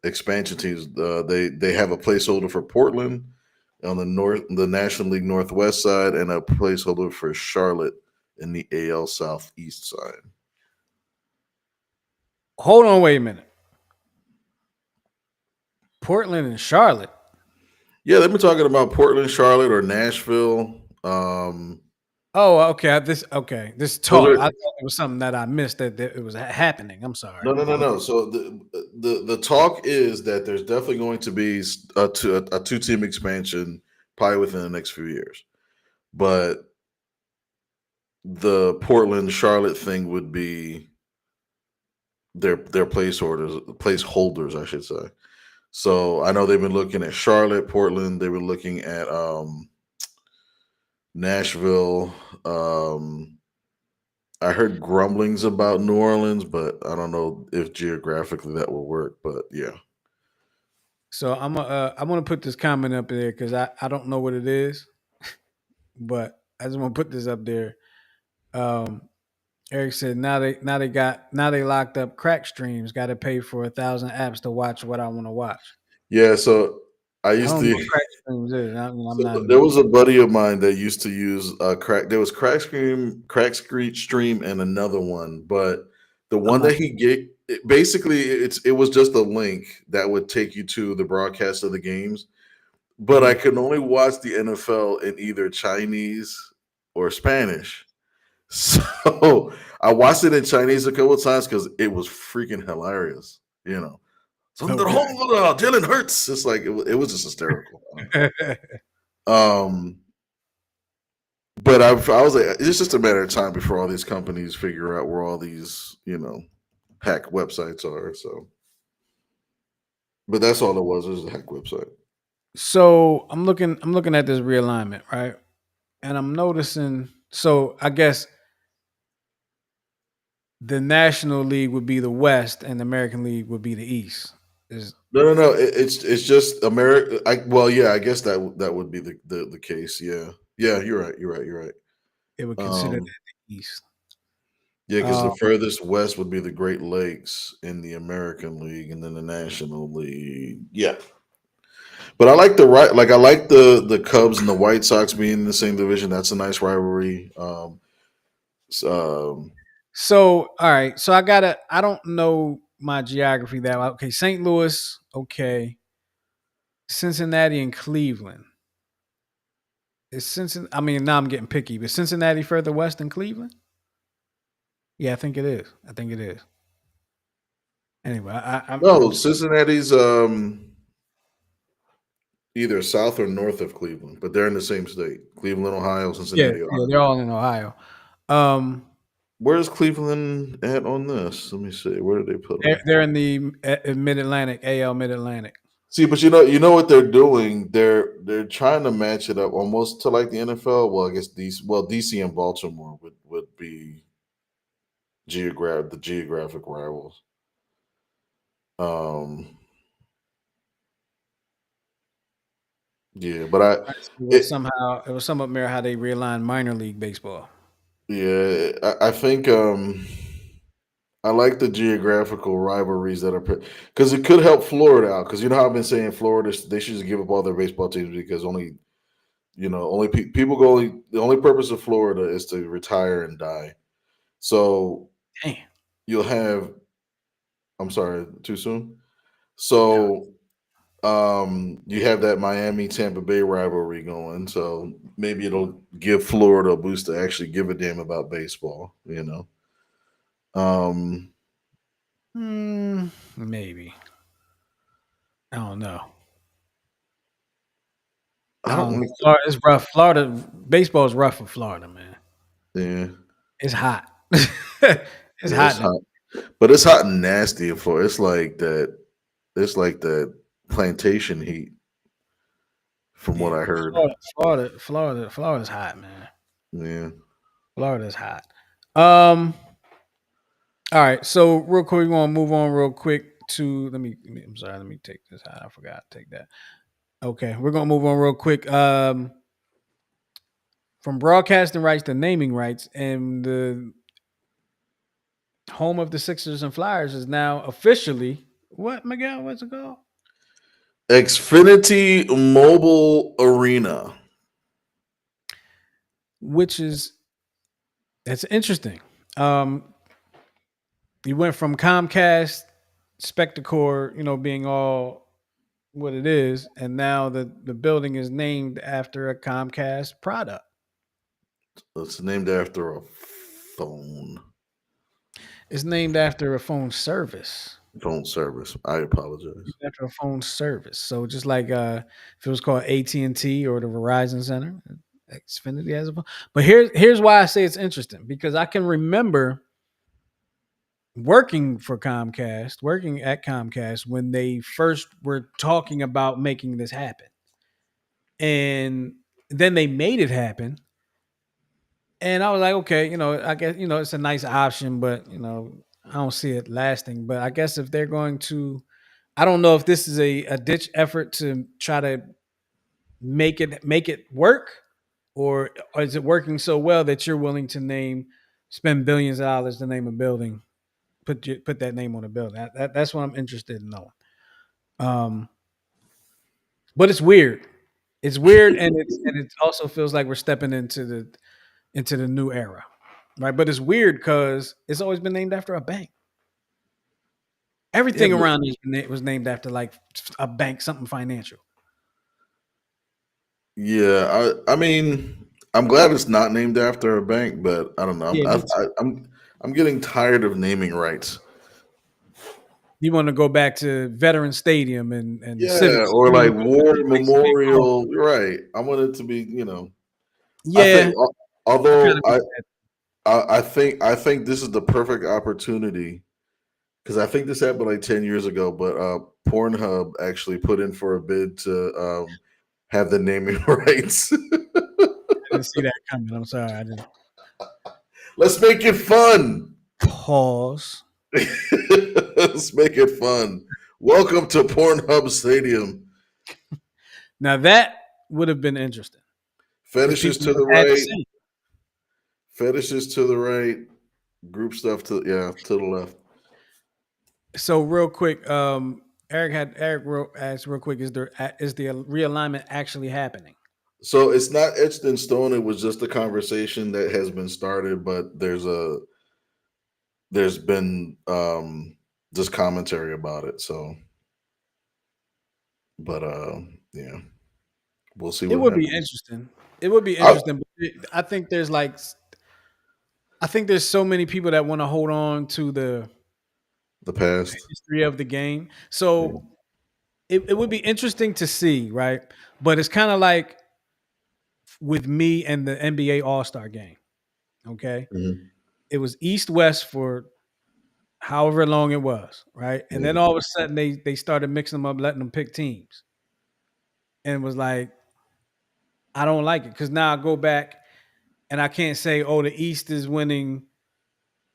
expansion teams. They have a placeholder for Portland on the National League Northwest side, and a placeholder for Charlotte in the AL Southeast side. Hold on, wait a minute. Portland and Charlotte. Yeah, they've been talking about Portland, Charlotte, or Nashville. Oh, okay. This Those talk. are I thought it was something that I missed that it was happening. I'm sorry. no. So the talk is that there's definitely going to be a 2-team expansion probably within the next few years, but the Portland Charlotte thing would be their placeholders, I should say. So I know they've been looking at Charlotte, Portland. They've been looking at Nashville. I heard grumblings about New Orleans, but I don't know if geographically that will work. But yeah. So I'm gonna put this comment up there because I don't know what it is, but I just want to put this up there. Um, Eric said now they locked up crack streams. Got to pay for 1,000 apps to watch what I want to watch. Yeah, so I I used don't know to. what crack streams is. I'm So not there even. was a buddy of mine that used to use crack. There was crack screen stream, and another one. But the I'm one not. that he get basically it was just a link that would take you to the broadcast of the games. But I Mhm. could only watch the NFL in either Chinese or Spanish. So I watched it in Chinese a couple of times because it was freaking hilarious. You know, Okay. Jalen Hurts. It's like it was just hysterical. Um, but I was like, it's just a matter of time before all these companies figure out where all these hack websites are. So, but that's all it was. It was a hack website. So I'm looking at this realignment, right? And I'm noticing. So I guess the National League would be the West, and the American League would be the East. Is No. It's just America. Well, yeah, I guess that would be the case. Yeah, yeah. You're right. it would consider that Um, the East? yeah, because Um, the furthest west would be the Great Lakes in the American League, and then the National League. Yeah, but I like I like the Cubs and the White Sox being in the same division. That's a nice rivalry. Um, so all right, so I don't know my geography that well. Okay, St. Louis, okay, Cincinnati and Cleveland. Is Cincinnati? I mean, now I'm getting picky, but Cincinnati further west than Cleveland? Yeah, I think it is. I think it is. Anyway, I'm No, Cincinnati's either south or north of Cleveland, but they're in the same state. Cleveland, Ohio, yeah, Cincinnati, yeah, Ohio. they're all in Ohio. Um, Where's Cleveland at on this? Let me see. Where did they put them? they're in the Mid Atlantic, AL Mid Atlantic. See, but you know what they're doing. They're trying to match it up almost to like the NFL. Well, I guess DC and Baltimore would be the geographic rivals. Um, yeah, but it It was some up there how they realigned minor league baseball. yeah, I think I like the geographical rivalries that are because it could help Florida out. Because you know how I've been saying Florida they should just give up all their baseball teams because only only people go only the only purpose of Florida is to retire and die. So Damn. you'll have I'm sorry, too soon. No. So you have that Miami Tampa Bay rivalry going. So maybe it'll give Florida a boost to actually give a damn about baseball. Um Maybe. I don't know. I don't like Florida, it's rough. Florida baseball is rough for Florida, man. yeah. It's hot. It's Yeah, it's hot. hot. But it's hot and nasty in Florida. It's like that plantation heat from what Yeah, I heard. Florida's hot, man. Yeah. Florida's hot. Um. All right. So real quick, we want to move on real quick to I'm sorry. Let me take this out. I forgot to take that. Okay, we're gonna move on real quick. From broadcasting rights to naming rights, and the home of the Sixers and Flyers is now officially what, Miguel? What's it called? Xfinity Mobile Arena. Which is that's interesting. Um, you went from Comcast, Spectacor, being all what it is, and now the building is named after a Comcast product. It's named after a phone It's named after a phone service. phone service. I apologize. After a phone service. So just like if it was called AT&T or the Verizon Center, Xfinity has a phone. But here's why I say it's interesting, because I can remember working at Comcast when they first were talking about making this happen. And then they made it happen. And I was like, okay, I guess, it's a nice option, but, I don't see it lasting. But I guess if they're going to, I don't know if this is a ditch effort to try to make it work, or is it working so well that you're willing to spend billions of dollars to name a building, put that name on a building. That's what I'm interested in knowing. Um, but it's weird. It's weird, and it also feels like we're stepping into the new era, right? But it's weird because it's always been named after a bank. Yeah, Everything around was named after like a bank, something financial. yeah. I mean, I'm glad it's not named after a bank, but I don't know. Yeah, me too. I'm getting tired of naming rights. You want to go back to Veteran Stadium and the Yeah, Civic or Stadium, like War like Civic Hall. Memorial. Right. I want it to be. I Yeah, think, I kind although of wish that. I think this is the perfect opportunity because I think this happened like 10 years ago, but Pornhub actually put in for a bid to have the naming rights. I didn't see that coming. I'm sorry. I didn't. Let's make it fun. Pause. Let's make it fun. Welcome to Pornhub Stadium. Now that would have been interesting because Fetishes people to would the have had to right. see. Fetishes to the right. Group stuff to the left. So real quick, asked real quick: is the realignment actually happening? So it's not etched in stone. It was just a conversation that has been started, but there's been just commentary about it. So, but yeah, we'll see It what would be happens. interesting. It would be I, interesting. But I think there's like I think there's so many people that want to hold on to the past. history of the game. Yeah. So it would be interesting to see, right? But it's kind of like with me and the NBA All-Star game. Okay. Mhm. It was East West for however long it was, right? And then Yeah. all of a sudden they started mixing them up, letting them pick teams. And it was like, I don't like it. Cause now I go back and I can't say, oh, the East is winning,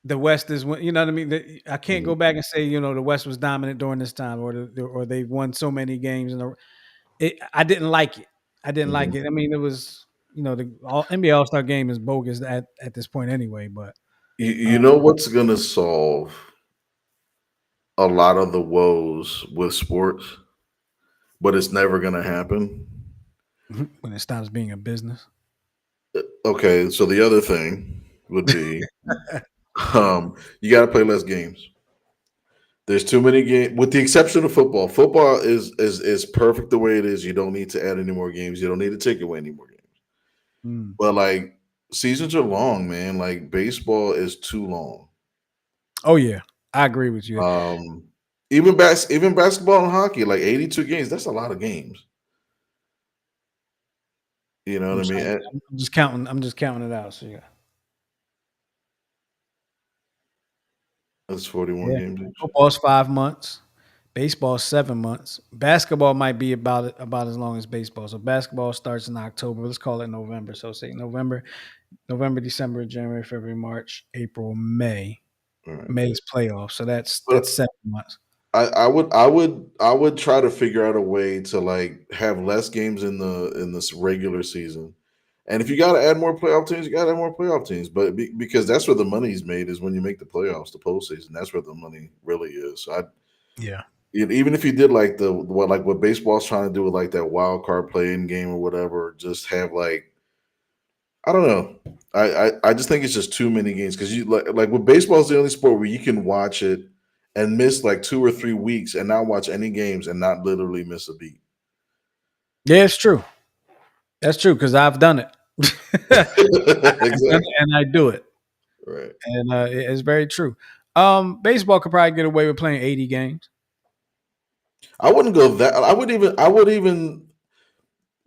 the West is winning. You know what I mean? I can't go Mhm. back and say, the West was dominant during this time, or they won so many games I didn't like it. I didn't like Mhm. it. I mean, it was, the NBA All Star game is bogus at this point anyway. But You know what's gonna solve a lot of the woes with sports, but it's never gonna happen. when it stops being a business, Okay, so the other thing would be you got to play less games. There's too many games, with the exception of football. Football is perfect the way it is. You don't need to add any more games. You don't need to take away any more games. Mm. But like seasons are long, man. Like baseball is too long. Oh yeah, I agree with you. Um, even basketball and hockey, like 82 games. That's a lot of games. You know what I'm, I mean? sorry, I'm just counting. I'm just counting it out. So yeah, That's 41 yeah. games each. Football's 5 months. Baseball 7 months. Basketball might be about as long as baseball. So basketball starts in October. Let's call it November. So say November, December, January, February, March, April, May. All right. May's playoff. So But that's 7 months. I would try to figure out a way to like have less games in this regular season. And if you got to add more playoff teams, you got to add more playoff teams. But because that's where the money's made is when you make the playoffs, the postseason. That's where the money really is. So Yeah. even if you did like what baseball's trying to do with like that wild card play-in game or whatever, just have like I don't know. I just think it's just too many games because you like with baseball is the only sport where you can watch it and miss like 2 or 3 weeks and not watch any games and not literally miss a beat. Yeah, it's true. That's true because I've done it. I've done it Exactly. and I do it. Right. And it's very true. Baseball could probably get away with playing 80 games. I wouldn't go that. I would even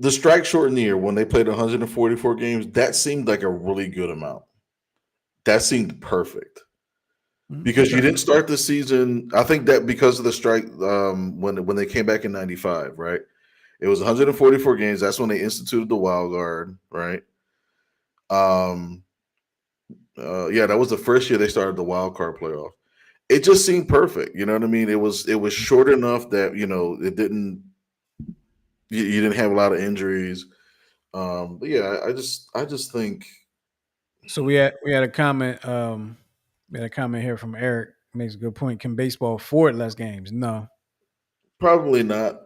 the strike shortened year when they played 144 games. That seemed like a really good amount. That seemed perfect because you Sure. didn't start the season. I think that because of the strike when they came back in '95, right? It was 144 games. That's when they instituted the wild card, right? Um, yeah, that was the first year they started the wild card playoff. It just seemed perfect. You know what I mean? It was short enough that it didn't you didn't have a lot of injuries. But yeah, I just think So we had a comment. We had a comment here from Eric. Makes a good point. Can baseball afford less games? No. probably not.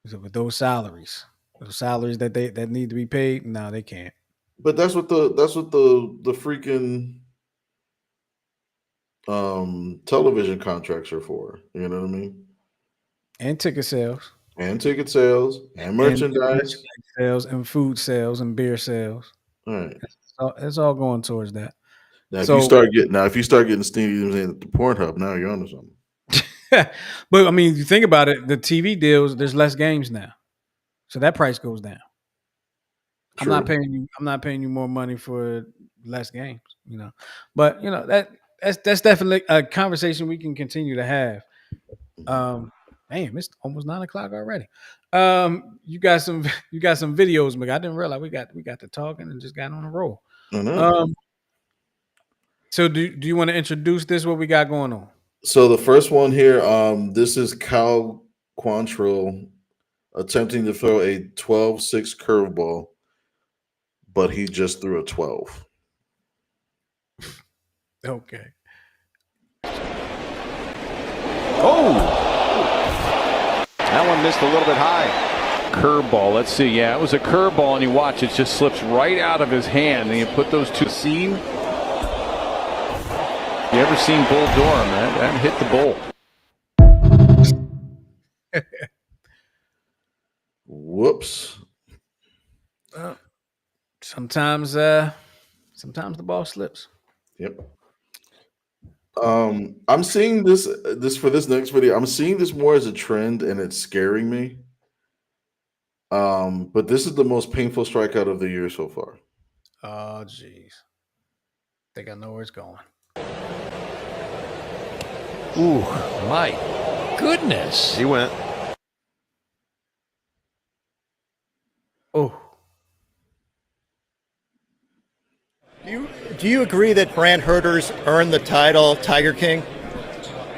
So with those salaries that need to be paid, no, they can't. But that's what the freaking television contracts are for. You know what I mean? And ticket sales, And ticket sales and and merchandise. merchandise sales, and food sales, and beer sales. All right. So it's all going towards that. Now So, if you start getting stadiums in the Pornhub, now you're onto something. but I mean, you think about it, the TV deals, there's less games now, so that price goes down. I'm not True. paying you. I'm not paying you more money for less games. But that's definitely a conversation we can continue to have. Mhm. Um, damn, it's almost 9 o'clock already. You got some you got some videos, Mc. I didn't realize we got to talking and just got on a roll. I know. Um, so do you want to introduce this? What we got going on? So the first one here, this is Cal Quantrill attempting to throw a 12-6 curveball, but he just threw a 12. Okay. Oh, that one missed a little bit high. Curveball. Let's see. Yeah, it was a curveball, and you watch it just slips right out of his hand. And you put those two. Seen? You ever seen Bull Durham? That hit the bull. Whoops. Well, sometimes Sometimes the ball slips. Yep. I'm seeing this for this next video. I'm seeing this more as a trend, and it's scaring me. But this is the most painful strikeout of the year so far. Oh, jeez. Think I know where it's going. Ooh, my goodness. He went. Oh, Do you agree that brand herders earned the title Tiger King?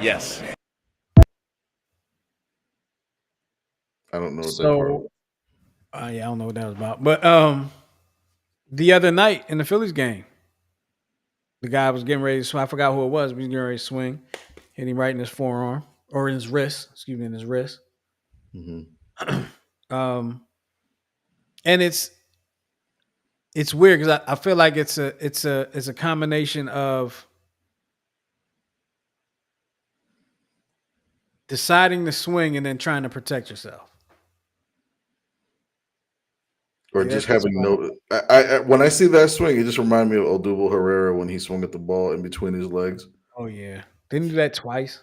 Yes. I don't know what that part was. yeah, I don't know what that was about. But the other night in the Phillies game, the guy was getting ready to swing. I forgot who it was, but he was getting ready to swing. Hit him right in his forearm or in his wrist. Excuse me, in his wrist. Mm-hmm. And it's weird because I feel like it's a combination of deciding to swing and then trying to protect yourself. Or Yeah, just that's having why. I when I see that swing, it just reminds me of Odubel Herrera when he swung at the ball in between his legs. Oh yeah, didn't he do that twice?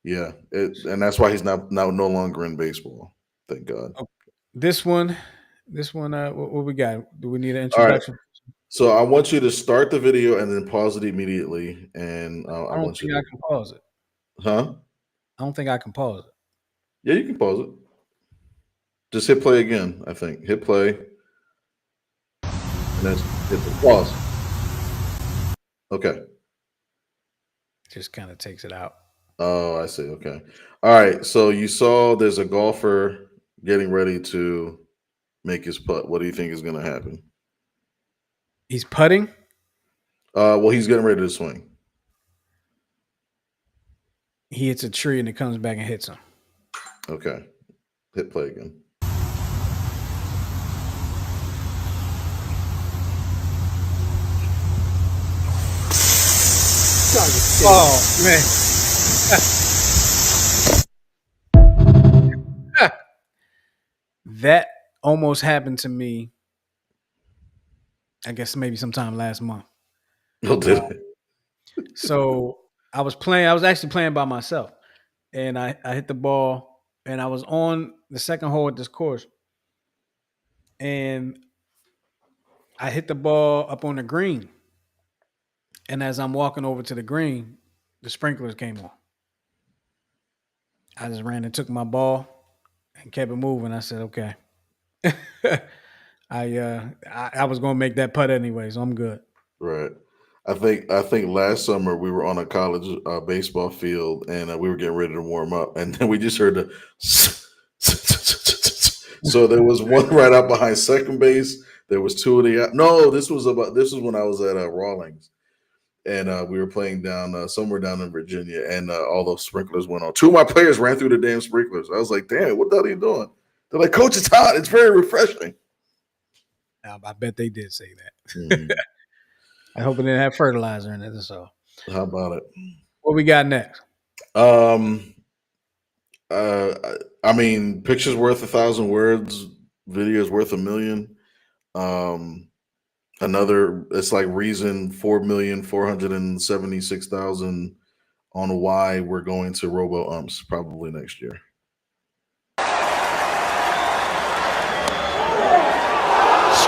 Yeah, and that's why he's not now no longer in baseball. Thank God. Oh, this one. What we got? Do we need an All right, introduction? so I want you to start the video and then pause it immediately, and I I don't want you think I to, can pause it. huh? I don't think I can pause it. Yeah, you can pause it. Just hit play again. I think hit play, and then hit the pause. Okay. Just kind of takes it out. Oh, I see. Okay. All right. So you saw there's a golfer getting ready to make his putt. What do you think is going to happen? He's putting. Well, he's getting ready to swing. He hits a tree and it comes back and hits him. Okay. Hit play again. Oh man. That almost happened to me. I guess maybe sometime last month. Oh, did it? So I was actually playing by myself, and I hit the ball, and I was on the second hole at this course, and I hit the ball up on the green, and as I'm walking over to the green, the sprinklers came on. I just ran and took my ball and kept it moving. I said, okay. I was gonna make that putt anyway, so I'm good. Right. I think last summer we were on a college baseball field and we were getting ready to warm up, and then we just heard the. So there was one right out behind second base. There was two of the. No, this was when I was at Rawlings, and we were playing down somewhere down in Virginia, and all those sprinklers went on. Two of my players ran through the damn sprinklers. I was like, "Damn, what the hell are you doing?" They're like, "Coach, it's hot. It's very refreshing." I bet they did say that. Mhm. I hope it didn't have fertilizer in it. That's all. How about it? What we got next? Um, I mean, pictures worth 1,000 words, videos worth 1,000,000. Um, it's like reason 4,476,000 on why we're going to robo umps probably next year.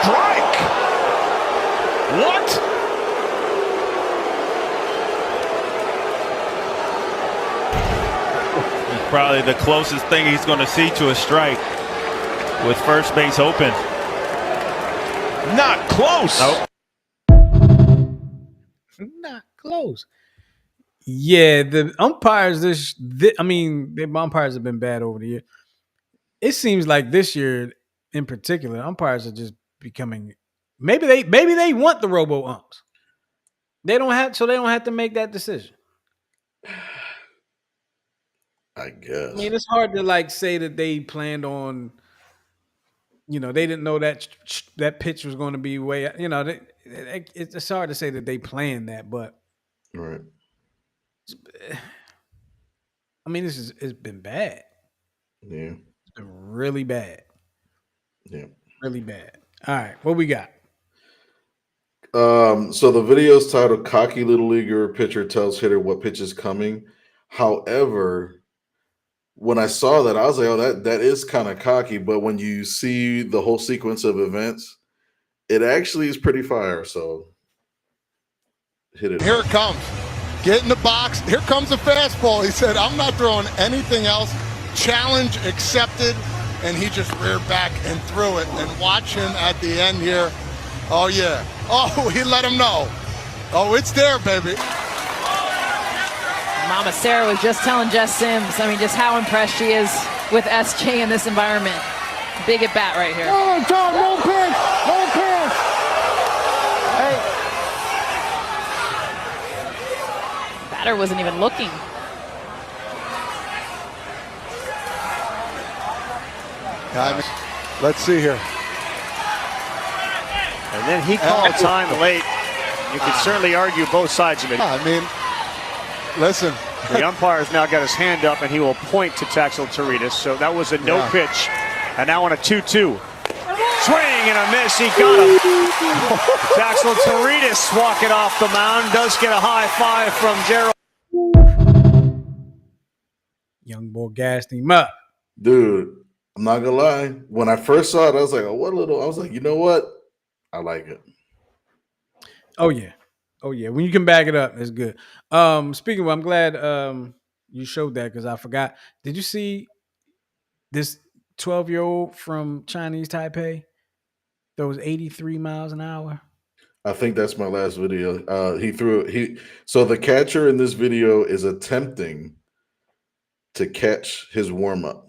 Strike! What? Probably the closest thing he's going to see to a strike with first base open. Not close. Nope. Not close. Yeah, the umpires the umpires have been bad over the year. It seems like this year in particular, umpires are just becoming maybe they want the robo umps. They don't have to make that decision. I guess. I mean, it's hard to like say that they planned on, they didn't know that that pitch was going to be way, it's hard to say that they planned that, but Right. I mean, it's been bad. Yeah. It's been really bad. Yeah. Really bad. All right, what we got? So the video's titled "Cocky Little Leaguer Pitcher Tells Hitter What Pitch is Coming." However, when I saw that, I was like, "Oh, that is kind of cocky." But when you see the whole sequence of events, it actually is pretty fire. So hit it. Here it comes. Get in the box. Here comes a fastball. He said, "I'm not throwing anything else." Challenge accepted, and he just reared back and threw it. And watch him at the end here. Oh, yeah. Oh, he let him know. Oh, it's there, baby. Mama Sarah was just telling Jess Sims, just how impressed she is with SJ in this environment. Big at bat right here. Oh, Tom, no pitch. No pitch. Hey. Batter wasn't even looking. Let's see here. And then he called time late. You could certainly argue both sides of it. Listen. The umpire's now got his hand up, and he will point to Taxel Toritas. So that was a no pitch. And now on a 2-2. Swing and a miss. He got him. Taxel Toritas walking off the mound. Does get a high five from Gerald. Young boy gassed him up. Dude, I'm not gonna lie. When I first saw it, I was like, I was like, you know what? I like it. Oh yeah. When you can back it up, it's good. Speaking of, I'm glad you showed that because I forgot. Did you see this 12-year-old from Chinese Taipei throws 83 miles an hour? I think that's my last video. So the catcher in this video is attempting to catch his warm-up.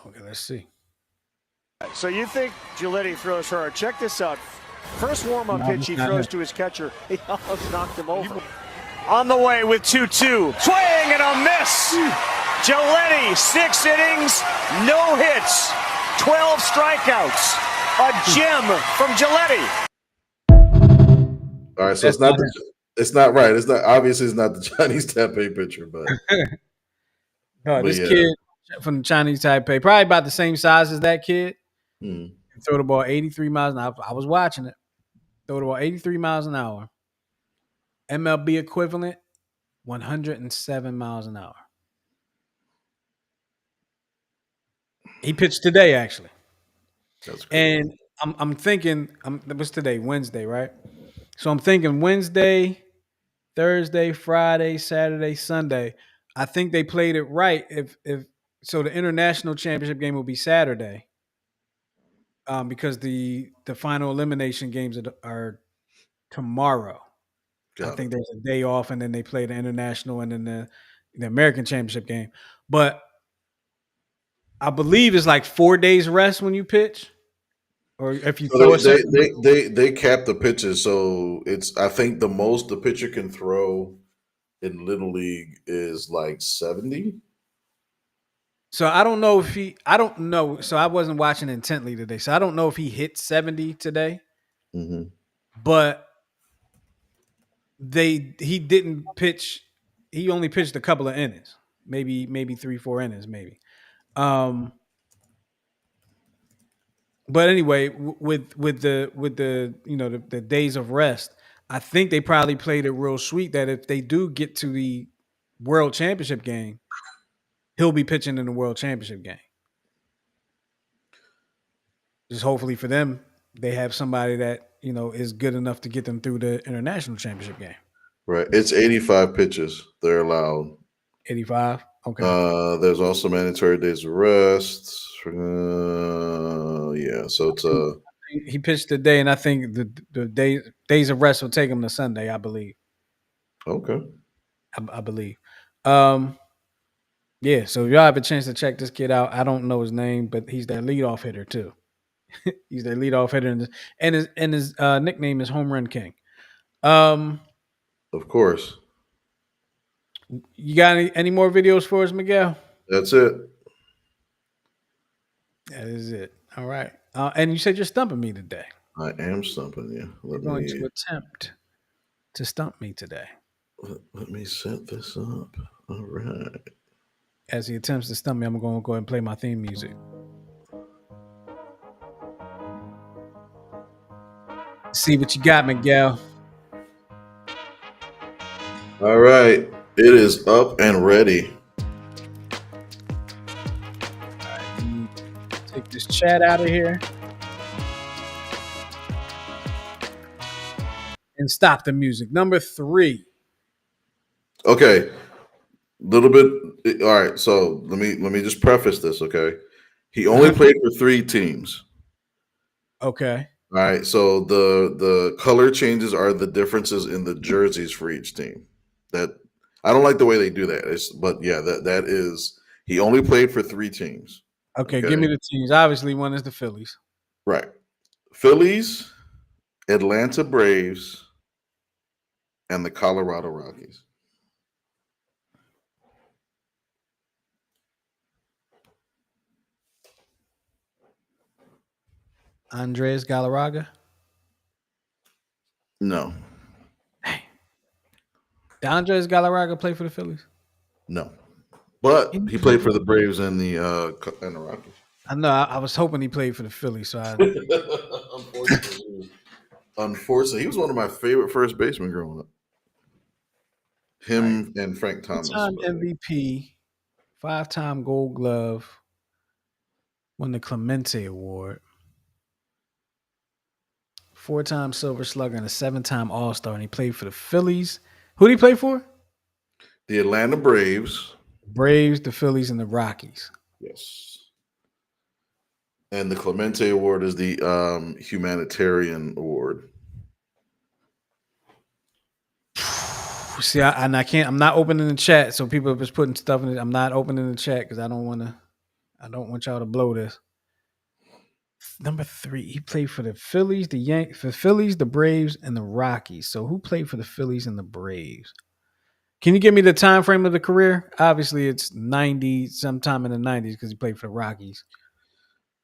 Okay, let's see. So you think Giletti throws hard. Check this out. First warm-up pitch he throws to his catcher. He almost knocked him over. On the way with 2-2. Swing and a miss. Giletti, 6 innings, no hits, 12 strikeouts. A gem from Giletti. All right, so it's not right. It's not obviously it's not the Chinese Taipei pitcher, but no, this kid from the Chinese Taipei, probably about the same size as that kid. Throw the ball 83 miles an hour. I was watching it. Throw the ball 83 miles an hour. MLB equivalent, 107 miles an hour. He pitched today, actually. That's crazy. And I'm thinking, what's today? Wednesday, right? So I'm thinking Wednesday, Thursday, Friday, Saturday, Sunday. I think they played it right. If so, the international championship game will be Saturday. Because the final elimination games are tomorrow. I think there's a day off, and then they play the international and then the American championship game. But I believe it's like 4 days rest when you pitch, or if you throw they cap the pitches, so it's I think the most the pitcher can throw in Little League is like 70. So I don't know if I don't know. So I wasn't watching intently today. So I don't know if he hit 70 today. Mm-hmm. But he didn't pitch. He only pitched a couple of innings, maybe 3-4 innings, maybe. But anyway, with the the days of rest, I think they probably played it real sweet that if they do get to the World Championship game, he'll be pitching in the World Championship game. Just hopefully for them, they have somebody that is good enough to get them through the international championship game. Right, it's 85 pitches they're allowed. 85. Okay. There's also mandatory days of rest. Yeah, so it's he pitched today, and I think the days of rest will take him to Sunday, I believe. Okay. I believe. Yeah, so if y'all have a chance to check this kid out, I don't know his name, but he's their leadoff hitter too. He's their leadoff hitter, and his nickname is Home Run King. Of course. You got any more videos for us, Miguel? That's it. That is it. All right. And you said you're stumping me today. I am stumping you. You're going to attempt to stump me today. Let me set this up. All right. As he attempts to stump me, I'm going to go ahead and play my theme music. see what you got, Miguel. All right. It is up and ready. Take this chat out of here. And stop the music. Number 3. Okay. Little bit. All right. So let me just preface this. Okay. He only played for 3 teams. Okay. All right. So the color changes are the differences in the jerseys for each team. That I don't like the way they do that. But yeah, that is he only played for 3 teams. Okay, give me the teams. Obviously, one is the Phillies. Right. Phillies, Atlanta Braves, and the Colorado Rockies. Andres Galarraga? No. Hey. Did Andres Galarraga play for the Phillies? No. But he played for the Braves and the Rockies. I know. I was hoping he played for the Phillies. So Unfortunately, he was one of my favorite first basemen growing up. Him and Frank Thomas. 2-time MVP, 5-time Gold Glove, won the Clemente Award, 4-time Silver Slugger, and a 7-time All-Star. And he played for the Phillies. Who did he play for? The Atlanta Braves. The Phillies, and the Rockies. Yes. And the Clemente Award is the humanitarian award. See, I can't. I'm not opening the chat, so people are just putting stuff in it. I'm not opening the chat because I don't want y'all to blow this. Number 3, he played for the Phillies, the Braves, and the Rockies. So who played for the Phillies and the Braves? Can you give me the time frame of the career? Obviously, it's 90, sometime in the 90s because he played for the Rockies.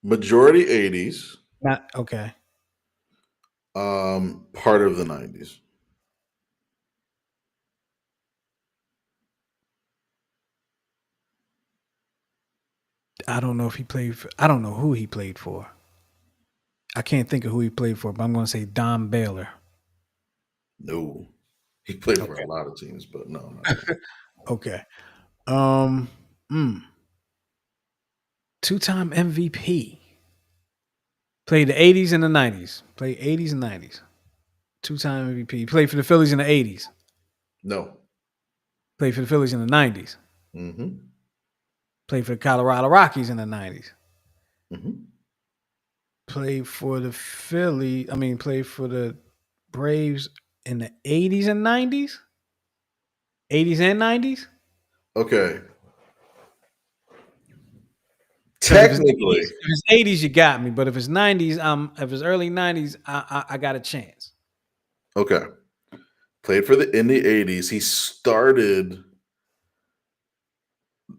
Majority 80s. Not okay. Part of the 90s. I don't know if he played for. I don't know who he played for. I can't think of who he played for, but I'm going to say Don Baylor. No, he played for a lot of teams, but no. Okay. 2-time MVP. Played the 80s and the 90s. Played 80s and 90s. 2-time MVP. Played for the Phillies in the 80s. No. Played for the Phillies in the 90s. Mm-hmm. Played for the Colorado Rockies in the 90s. Mm-hmm. Played for the played for the Braves in the 80s and 90s? 80s and 90s? Okay. Technically. If it's 80s, you got me. But if it's 90s, if it's early 90s, I got a chance. Okay. Played in the 80s. He started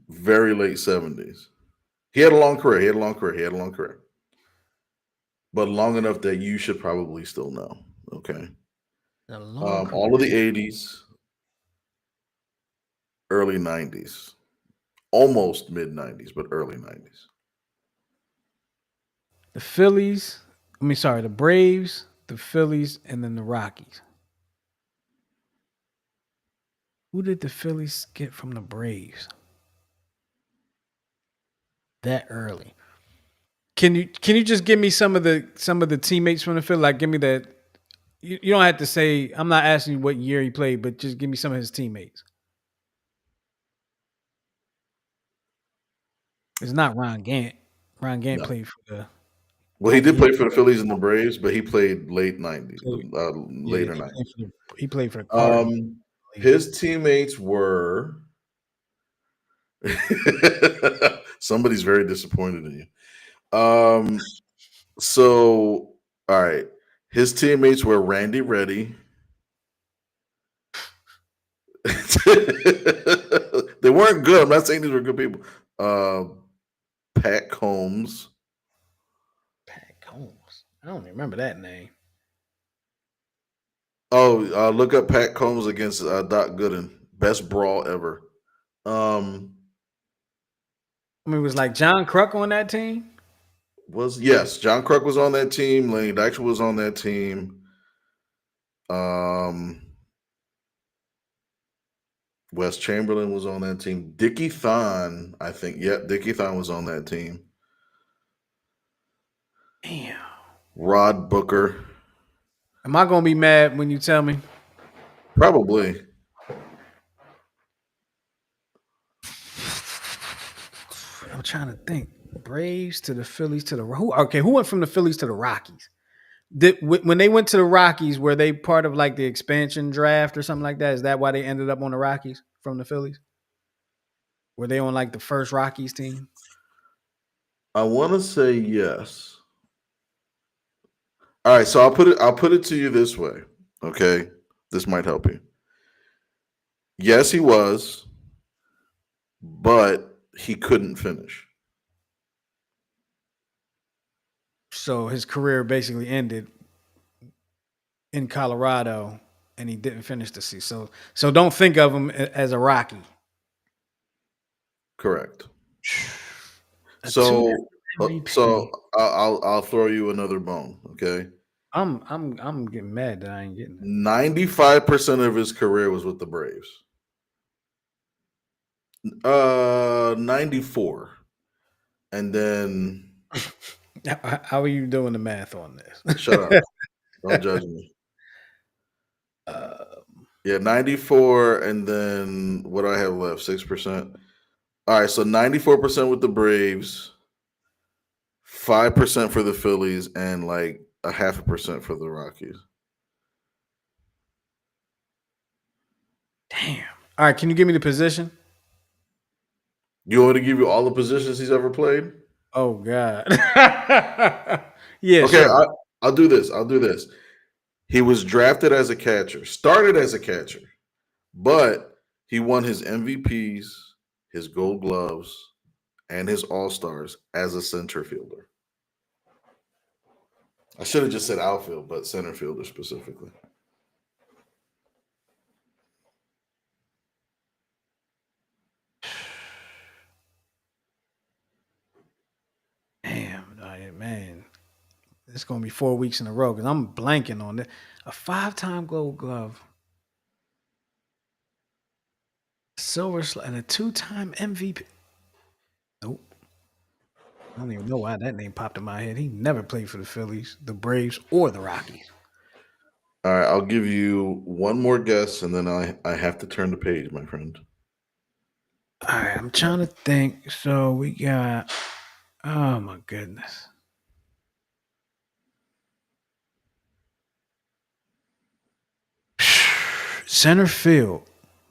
very late 70s. He had a long career. But long enough that you should probably still know. Okay. All of the 80s, early 90s, almost mid 90s, but early 90s. The Braves, the Phillies, and then the Rockies. Who did the Phillies get from the Braves that early? Can you just give me some of the teammates from the Phillies? Like, give me that. You don't have to say. I'm not asking you what year he played, but just give me some of his teammates. It's not Ron Gant. Ron Gant played for the. Well, he did play for the Phillies and the Braves, but he played late 90s, later 90s. He played for the Cardinals. His teammates were. Somebody's very disappointed in you. So, all right. His teammates were Randy Reddy. They weren't good. I'm not saying these were good people. Pat Combs. I don't remember that name. Oh, look up Pat Combs against Doc Gooden. Best brawl ever. It was like John Kruk on that team? Yes, John Kruk was on that team. Lenny Dykstra was on that team. Wes Chamberlain was on that team. Dickie Thon, I think. Yep, Dickie Thon was on that team. Damn. Rod Booker. Am I gonna be mad when you tell me? Probably. I'm trying to think. Braves to the Phillies to the who went from the Phillies to the Rockies? When they went to the Rockies, were they part of like the expansion draft or something like that? Is that why they ended up on the Rockies from the Phillies? Were they on like the first Rockies team? I want to say yes. All right, so I'll put it to you this way. Okay? This might help you. Yes, he was, but he couldn't finish. So his career basically ended in Colorado, and he didn't finish the season. So don't think of him as a Rocky. Correct. A So MVP. I'll throw you another bone. Okay. I'm getting mad that I ain't getting it. 95% of his career was with the Braves. 94. And then How are you doing the math on this? shut up. Don't judge me. Yeah, 94, and then what do I have left? 6%. All right, so 94% with the Braves, 5% for the Phillies, and like 0.5% for the Rockies. Damn. All right, can you give me the position? You want me to give you all the positions he's ever played? Oh God. Yeah, Okay, sure. I'll do this. I'll do this. He was drafted as a catcher, started as a catcher, but he won his MVPs, his Gold Gloves, and his All Stars as a center fielder. I should have just said outfield, but center fielder specifically. Damn, man. It's gonna be 4 weeks in a row because I'm blanking on it. A 5-time Gold Glove, Silver Slug, and a 2-time MVP. Nope. I don't even know why that name popped in my head. He never played for the Phillies, the Braves, or the Rockies. All right, I'll give you one more guess, and then I have to turn the page, my friend. All right, I'm trying to think. So we got, oh my goodness. Center field,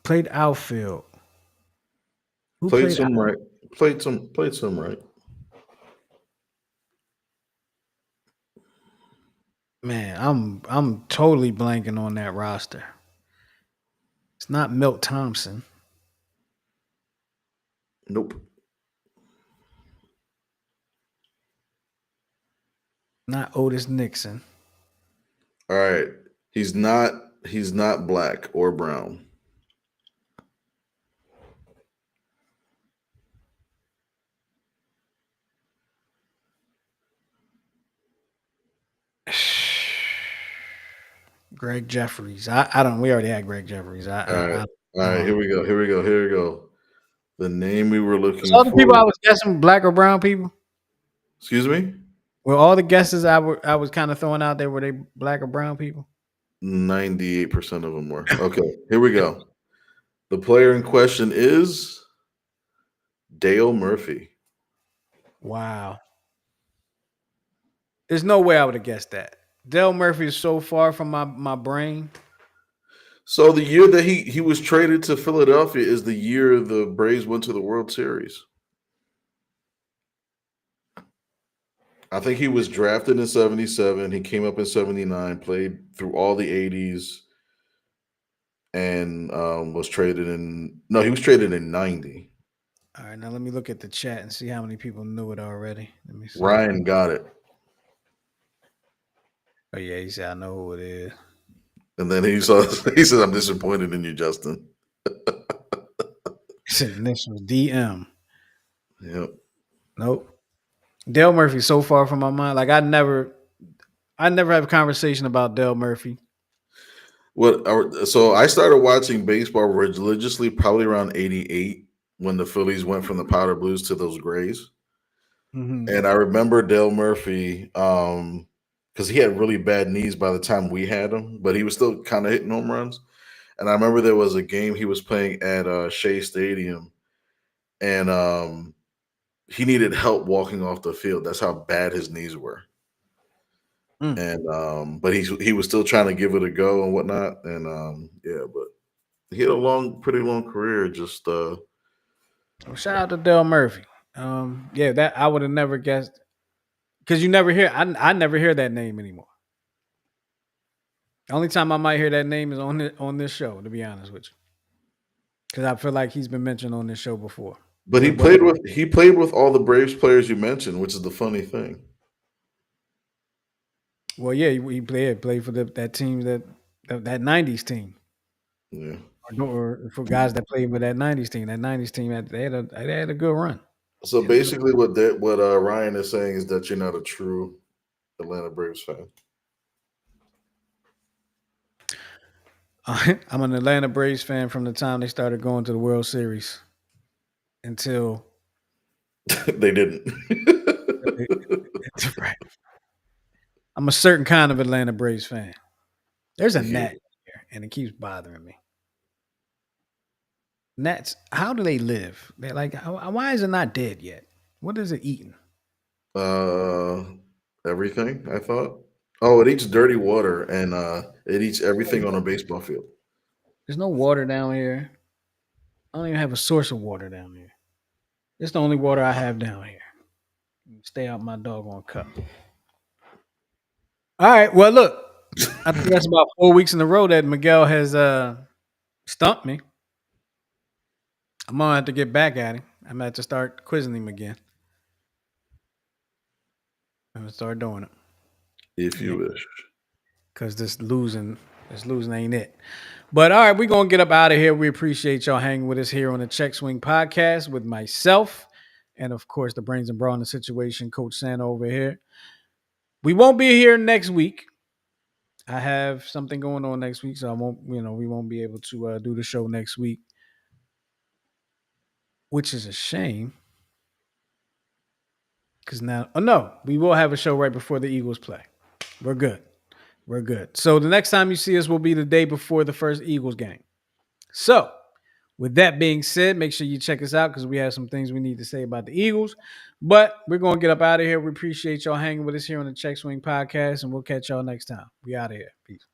played outfield. Who Played played some out- right. Played some right. Man, I'm totally blanking on that roster. It's not Milt Thompson. Nope. Not Otis Nixon. All right. He's not black or brown. Greg Jeffries. I don't. We already had Greg Jeffries. All right. All right, here we go. The name we were looking all the people I for. was guessing black or brown people. Excuse me? Well, all the guesses I was kind of throwing out there, were they black or brown people? 98% of them were. Okay, here we go. The player in question is Dale Murphy. Wow. There's no way I would have guessed that. Dale Murphy is so far from my brain. So the year that he was traded to Philadelphia is the year the Braves went to the World Series. I think he was drafted in 77. He came up in 79, played through all the 80s, and was traded in – no, he was traded in 90. All right, now let me look at the chat and see how many people knew it already. Let me see. Ryan got it. Oh, yeah, he said, I know who it is. And then he said, I'm disappointed in you, Justin. He said, this was DM. Yep. Nope. Dale Murphy so far from my mind. Like I never have a conversation about Dale Murphy. So I started watching baseball religiously probably around '88 when the Phillies went from the powder blues to those grays. Mhm. And I remember Dale Murphy, because he had really bad knees by the time we had him, but he was still kind of hitting home runs. And I remember there was a game he was playing at Shea Stadium, and he needed help walking off the field. That's how bad his knees were. Mm. And but he was still trying to give it a go and whatnot. And yeah, but he had a pretty long career. Just Well, shout out to Del Murphy. Yeah, that I would have never guessed because you never hear. I never hear that name anymore. The only time I might hear that name is on this show. To be honest with you, because I feel like he's been mentioned on this show before. but he played with all the Braves players you mentioned, which is the funny thing. Well, yeah, he played for that team that '90s team, Yeah. or for guys that played with that '90s team. That '90s team they had a good run. So basically, what Ryan is saying is that you're not a true Atlanta Braves fan. I'm an Atlanta Braves fan from the time they started going to the World Series until They didn't. right. I'm a certain kind of Atlanta Braves fan. There's a gnat here, and it keeps bothering me. Gnats, how do they live? They're like, why is it not dead yet? What is it eating? Uh, Everything. I thought. Oh, it eats dirty water and it eats everything on a baseball field. There's no water down here. I don't even have a source of water down here. It's the only water I have down here. Stay out my doggone cup. All right. Well, look, I think that's about 4 weeks in a row that Miguel has stumped me. I'm gonna have to get back at him. I'm gonna have to start quizzing him again. I'm gonna start doing it. If you wish. Because this losing ain't it. But all right, we're gonna get up out of here. We appreciate y'all hanging with us here on the Check Swing Podcast with myself and of course the Brains and Brawn the Situation, Coach Santa over here. We won't be here next week. I have something going on next week, so we won't be able to do the show next week, which is a shame. Because we will have a show right before the Eagles play. We're good. We're good. So the next time you see us will be the day before the first Eagles game. So with that being said, make sure you check us out because we have some things we need to say about the Eagles. But we're going to get up out of here. We appreciate y'all hanging with us here on the Check Swing Podcast, and we'll catch y'all next time. We out of here. Peace.